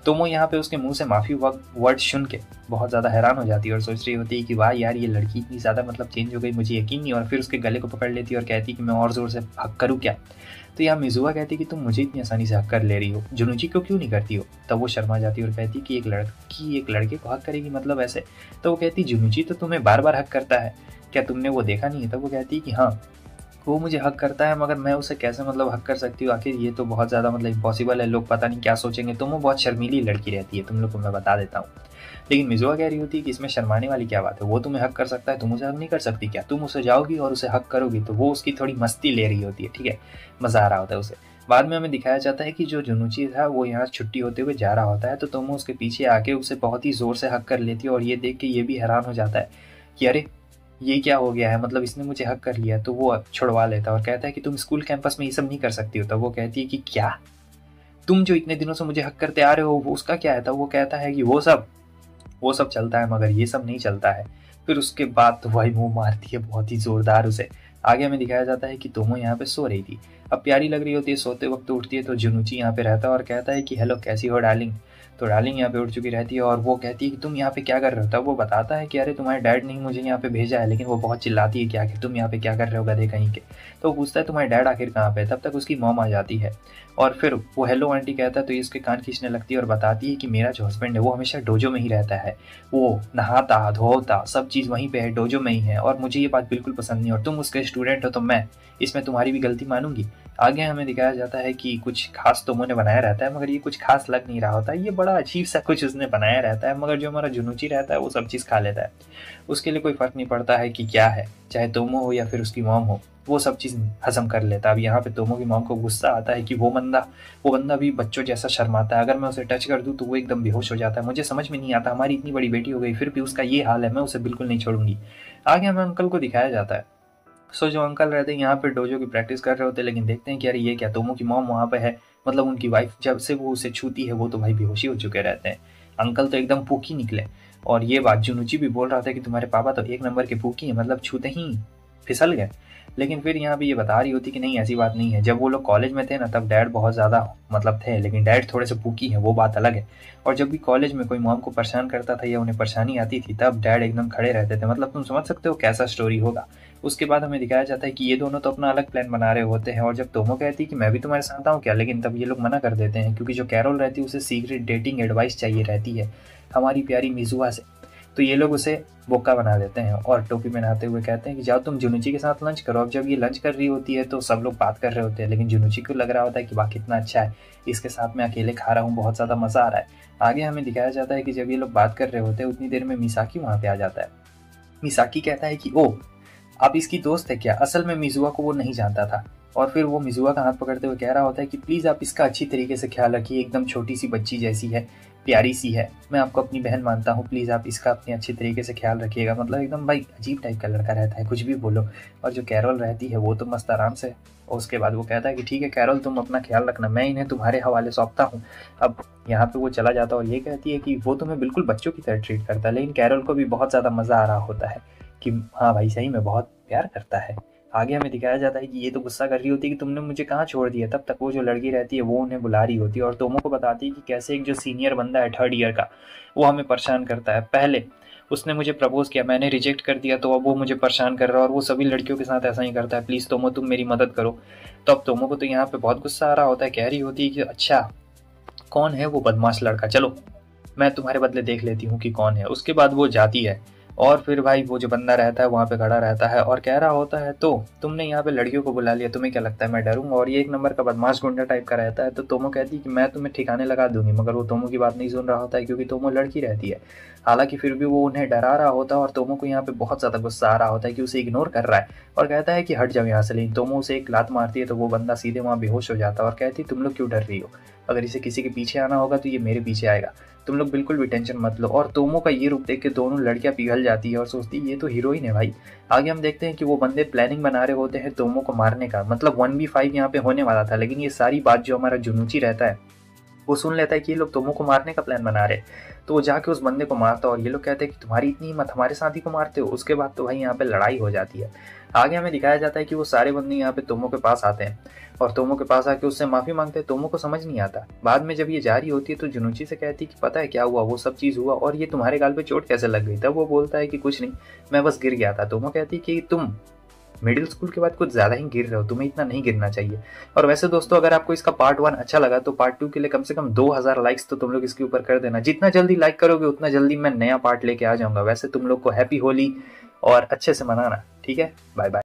तोमो यहाँ पे उसके मुंह से माफ़ी वर्ड सुन के बहुत ज़्यादा हैरान हो जाती है और सोच रही होती है कि वाह यार ये लड़की इतनी ज़्यादा मतलब चेंज हो गई, मुझे यकीन नहीं। और फिर उसके गले को पकड़ लेती है और कहती है कि मैं और ज़ोर से हक करूँ क्या? तो यहाँ मिज़ुआ कहती है कि तुम मुझे इतनी आसानी से हक कर ले रही हो, जुनूची को क्यों नहीं करती हो? तब वो शर्मा जाती है और कहती है कि एक लड़की एक लड़के को हक करेगी मतलब ऐसे? तो वो कहती है जुनूची तो तुम्हें बार बार हक करता है, क्या तुमने वो देखा नहीं है? तब वो कहती है कि हाँ वो मुझे हक करता है, मगर मैं उसे कैसे मतलब हक कर सकती हूँ, आखिर ये तो बहुत ज़्यादा मतलब इम्पॉसिबल है, लोग पता नहीं क्या सोचेंगे। तो वो बहुत शर्मीली लड़की रहती है, तुम लोग को मैं बता देता हूँ। लेकिन मिज़ुआ कह रही होती है कि इसमें शर्माने वाली क्या बात है, वो तुम्हें हक कर सकता है, तुम उसे हक नहीं कर सकती क्या? तुम उसे जाओगी और उसे हक करोगी तो वो उसकी थोड़ी मस्ती ले रही होती है, ठीक है, मज़ा आ रहा होता है उसे। बाद में हमें दिखाया जाता है कि जो जुनूची था वो यहाँ छुट्टी होते हुए जा रहा होता है, तो तोमो उसके पीछे आके उसे बहुत ही ज़ोर से हक कर लेती है, और ये देख के ये भी हैरान हो जाता है कि अरे ये क्या हो गया है, मतलब इसने मुझे हक कर लिया। तो वो छुड़वा लेता है और कहता है कि तुम स्कूल कैंपस में ये सब नहीं कर सकती हो। तब वो कहती है कि क्या, तुम जो इतने दिनों से मुझे हक करते आ रहे हो वो उसका क्या है? तब वो कहता है कि वो सब चलता है मगर ये सब नहीं चलता है। फिर उसके बाद तो भाई मुंह मारती है बहुत ही जोरदार उसे। आगे हमें दिखाया जाता है कि तोमो यहाँ पे सो रही थी, अब प्यारी लग रही होती है, सोते वक्त उठती है तो जुनूची यहाँ पे रहता है और कहता है कि हेलो कैसी हो डार्लिंग। तो डार्लिंग यहाँ पे उठ चुकी रहती है और वो कहती है कि तुम यहाँ पे क्या कर रहे हो? तब वो बताता है कि अरे तुम्हारे डैड ने मुझे यहाँ पे भेजा है, लेकिन वो बहुत चिल्लाती है कि आखिर तुम यहाँ पे क्या कर रहे हो गधे कहीं के। तो वो पूछता है तुम्हारे डैड आखिर कहाँ पे? तब तक उसकी मॉम आ जाती है और फिर वो हेलो आंटी कहता है तो ये उसके कान खींचने लगती है और बताती है कि मेरा जो हस्बैंड है वो हमेशा डोजो में ही रहता है, वो नहाता धोता सब चीज़ वहीं पे है, डोजो में ही है, और मुझे ये बात बिल्कुल पसंद नहीं, और तुम उसके स्टूडेंट हो तो मैं इसमें तुम्हारी भी गलती मानूंगी। आगे हमें दिखाया जाता है कि कुछ खास तोमो ने बनाया रहता है, मगर ये कुछ खास लग नहीं रहा होता है, ये बड़ा अजीब सा कुछ उसने बनाया रहता है, मगर जो हमारा जुनूची रहता है वो सब चीज़ खा लेता है। उसके लिए कोई फ़र्क नहीं पड़ता है कि क्या है, चाहे तोमो हो या फिर उसकी मॉम हो, वो सब चीज़ हज़म कर लेता है। अब यहाँ पे तोमो की मॉम को गुस्सा आता है कि वो बंदा भी बच्चों जैसा शर्माता है, अगर मैं उसे टच कर दूँ तो वो एकदम बेहोश हो जाता है। मुझे समझ में नहीं आता, हमारी इतनी बड़ी बेटी हो गई फिर भी उसका ये हाल है, मैं उसे बिल्कुल नहीं छोड़ूंगी। आगे हमें अंकल को दिखाया जाता है। सो जो अंकल रहते हैं यहाँ पे डोजो की प्रैक्टिस कर रहे होते हैं, लेकिन देखते हैं कि अरे ये क्या, तोमो की मॉम वहाँ पे है, मतलब उनकी वाइफ जब से वो उसे छूती है वो तो भाई बेहोशी हो चुके रहते हैं। अंकल तो एकदम पूकी निकले, और ये बात जुनुची भी बोल रहा था कि तुम्हारे पापा तो एक नंबर के पूकी हैं, मतलब छूते ही फिसल गए। लेकिन फिर यहाँ पे ये बता रही होती कि नहीं ऐसी बात नहीं है, जब वो लोग कॉलेज में थे ना तब डैड बहुत ज़्यादा मतलब थे, लेकिन डैड थोड़े से पूकी हैं, वो बात अलग है। और जब भी कॉलेज में कोई मॉम को परेशान करता था या उन्हें परेशानी आती थी तब डैड एकदम खड़े रहते थे, मतलब तुम समझ सकते हो कैसा स्टोरी होगा। उसके बाद हमें दिखाया जाता है कि ये दोनों तो अपना अलग प्लान बना रहे होते हैं, और जब तोमो कहती है कि मैं भी तुम्हारे साथ आऊँ क्या, लेकिन तब ये लोग मना कर देते हैं, क्योंकि जो कैरोल रहती है उसे सीक्रेट डेटिंग एडवाइस चाहिए रहती है हमारी प्यारी मिजुआ से। तो ये लोग उसे बोका बना देते हैं और टोपी पहनाते हुए कहते हैं कि जाओ तुम जुनुची के साथ लंच करो। अब जब ये लंच कर रही होती है तो सब लोग बात कर रहे होते हैं, लेकिन जुनुची को लग रहा होता है कि वाह कितना अच्छा है, इसके साथ मैं अकेले खा रहा हूँ, बहुत ज़्यादा मज़ा आ रहा है। आगे हमें दिखाया जाता है कि जब ये लोग बात कर रहे होते हैं उतनी देर में मिसाकी वहाँ पे आ जाता है। मिसाकी कहता है कि ओ आप इसकी दोस्त है क्या, असल में मिजुआ को वो नहीं जानता था। और फिर वो मिजुआ का हाथ पकड़ते हुए कह रहा होता है कि प्लीज़ आप इसका अच्छी तरीके से ख्याल रखिए, एकदम छोटी सी बच्ची जैसी है, प्यारी सी है, मैं आपको अपनी बहन मानता हूँ, प्लीज़ आप इसका अपने अच्छी तरीके से ख्याल रखिएगा। मतलब एकदम भाई अजीब टाइप का लड़का रहता है, कुछ भी बोलो। और जो कैरोल रहती है वो तो मस्त आराम से, और उसके बाद वो कहता है कि ठीक है कैरोल तुम अपना ख्याल रखना, मैं इन्हें तुम्हारे हवाले सौंपता हूँ। अब यहाँ पे वो चला जाता है और ये कहती है कि वो तुम्हें बिल्कुल बच्चों की तरह ट्रीट करता है, लेकिन कैरोल को भी बहुत ज़्यादा मज़ा आ रहा होता है कि हाँ भाई सही में बहुत प्यार करता है। आगे हमें दिखाया जाता है कि ये तो गुस्सा कर रही होती है कि तुमने मुझे कहाँ छोड़ दिया, तब तक वो जो लड़की रहती है वो उन्हें बुला रही होती है और तोमो को बताती है कि कैसे एक जो सीनियर बंदा है 3rd ईयर का वो हमें परेशान करता है। पहले उसने मुझे प्रपोज किया, मैंने रिजेक्ट कर दिया, तो अब वो मुझे परेशान कर रहा है और वो सभी लड़कियों के साथ ऐसा ही करता है, प्लीज़ तोमो तुम मेरी मदद करो। तो अब तोमो को तो यहाँ पे बहुत गुस्सा आ रहा होता है, कह रही होती है कि अच्छा कौन है वो बदमाश लड़का, चलो मैं तुम्हारे बदले देख लेती हूँ कि कौन है। उसके बाद वो जाती है और फिर भाई वो जो बंदा रहता है वहाँ पे खड़ा रहता है और कह रहा होता है तो तुमने यहाँ पे लड़कियों को बुला लिया, तुम्हें क्या लगता है मैं डरूंगा, और ये एक नंबर का बदमाश गुंडा टाइप का रहता है। तो तोमो कहती है कि मैं तुम्हें ठिकाने लगा दूंगी, मगर वो तोमो की बात नहीं सुन रहा होता है क्योंकि तोमो लड़की रहती है। हालांकि फिर भी वो उन्हें डरा रहा होता है और तोमो को यहाँ पे बहुत ज़्यादा गुस्सा आ रहा होता है कि उसे इग्नोर कर रहा है और कहता है कि हट जाओ यहाँ से। लेकिन तोमो उसे एक लात मारती है तो वो बंदा सीधे वहाँ बेहोश हो जाता है और कहती है तुम लोग क्यों डर रही हो, अगर इसे किसी के पीछे आना होगा तो ये मेरे पीछे आएगा, तुम लोग बिल्कुल भी टेंशन मत लो। और तोमो का ये रूप देख के दोनों लड़कियां पिघल जाती है और सोचती है ये तो हीरोइन है भाई। आगे हम देखते हैं कि वो बंदे प्लानिंग बना रहे होते हैं तोमो को मारने का, मतलब 1v5 यहाँ पे होने वाला था, लेकिन ये सारी बात जो हमारा जुनूची रहता है वो सुन लेता है कि ये लोग तोमो को मारने का प्लान बना रहे, तो वो जाके उस बंदे को मारता है और ये लोग कहते हैं कि तुम्हारी इतनी हिम्मत, हमारे साथी को मारते हो। उसके बाद तो भाई यहाँ पे लड़ाई हो जाती है। आगे हमें दिखाया जाता है कि वो सारे बंदे यहाँ पे तोमो के पास आते हैं और तोमो के पास आके उससे माफ़ी मांगते हैं। तोमो को समझ नहीं आता, बाद में जब ये जारी होती है तो जुनूची से कहती है कि पता है क्या हुआ, वो सब चीज़ हुआ और ये तुम्हारे गाल पे चोट कैसे लग गई। तब वो बोलता है कि कुछ नहीं, मैं बस गिर गया था। तोमो कहती है कि तुम मिडिल स्कूल के बाद कुछ ज़्यादा ही गिर रहे हो, तुम्हें इतना नहीं गिरना चाहिए। और वैसे दोस्तों अगर आपको इसका पार्ट 1 अच्छा लगा तो पार्ट 2 के लिए कम से कम 2000 लाइक्स तो तुम लोग इसके ऊपर कर देना। जितना जल्दी लाइक करोगे उतना जल्दी मैं नया पार्ट लेके आ जाऊंगा। वैसे तुम लोग को हैप्पी होली और अच्छे से मनाना, ठीक है, बाय बाय।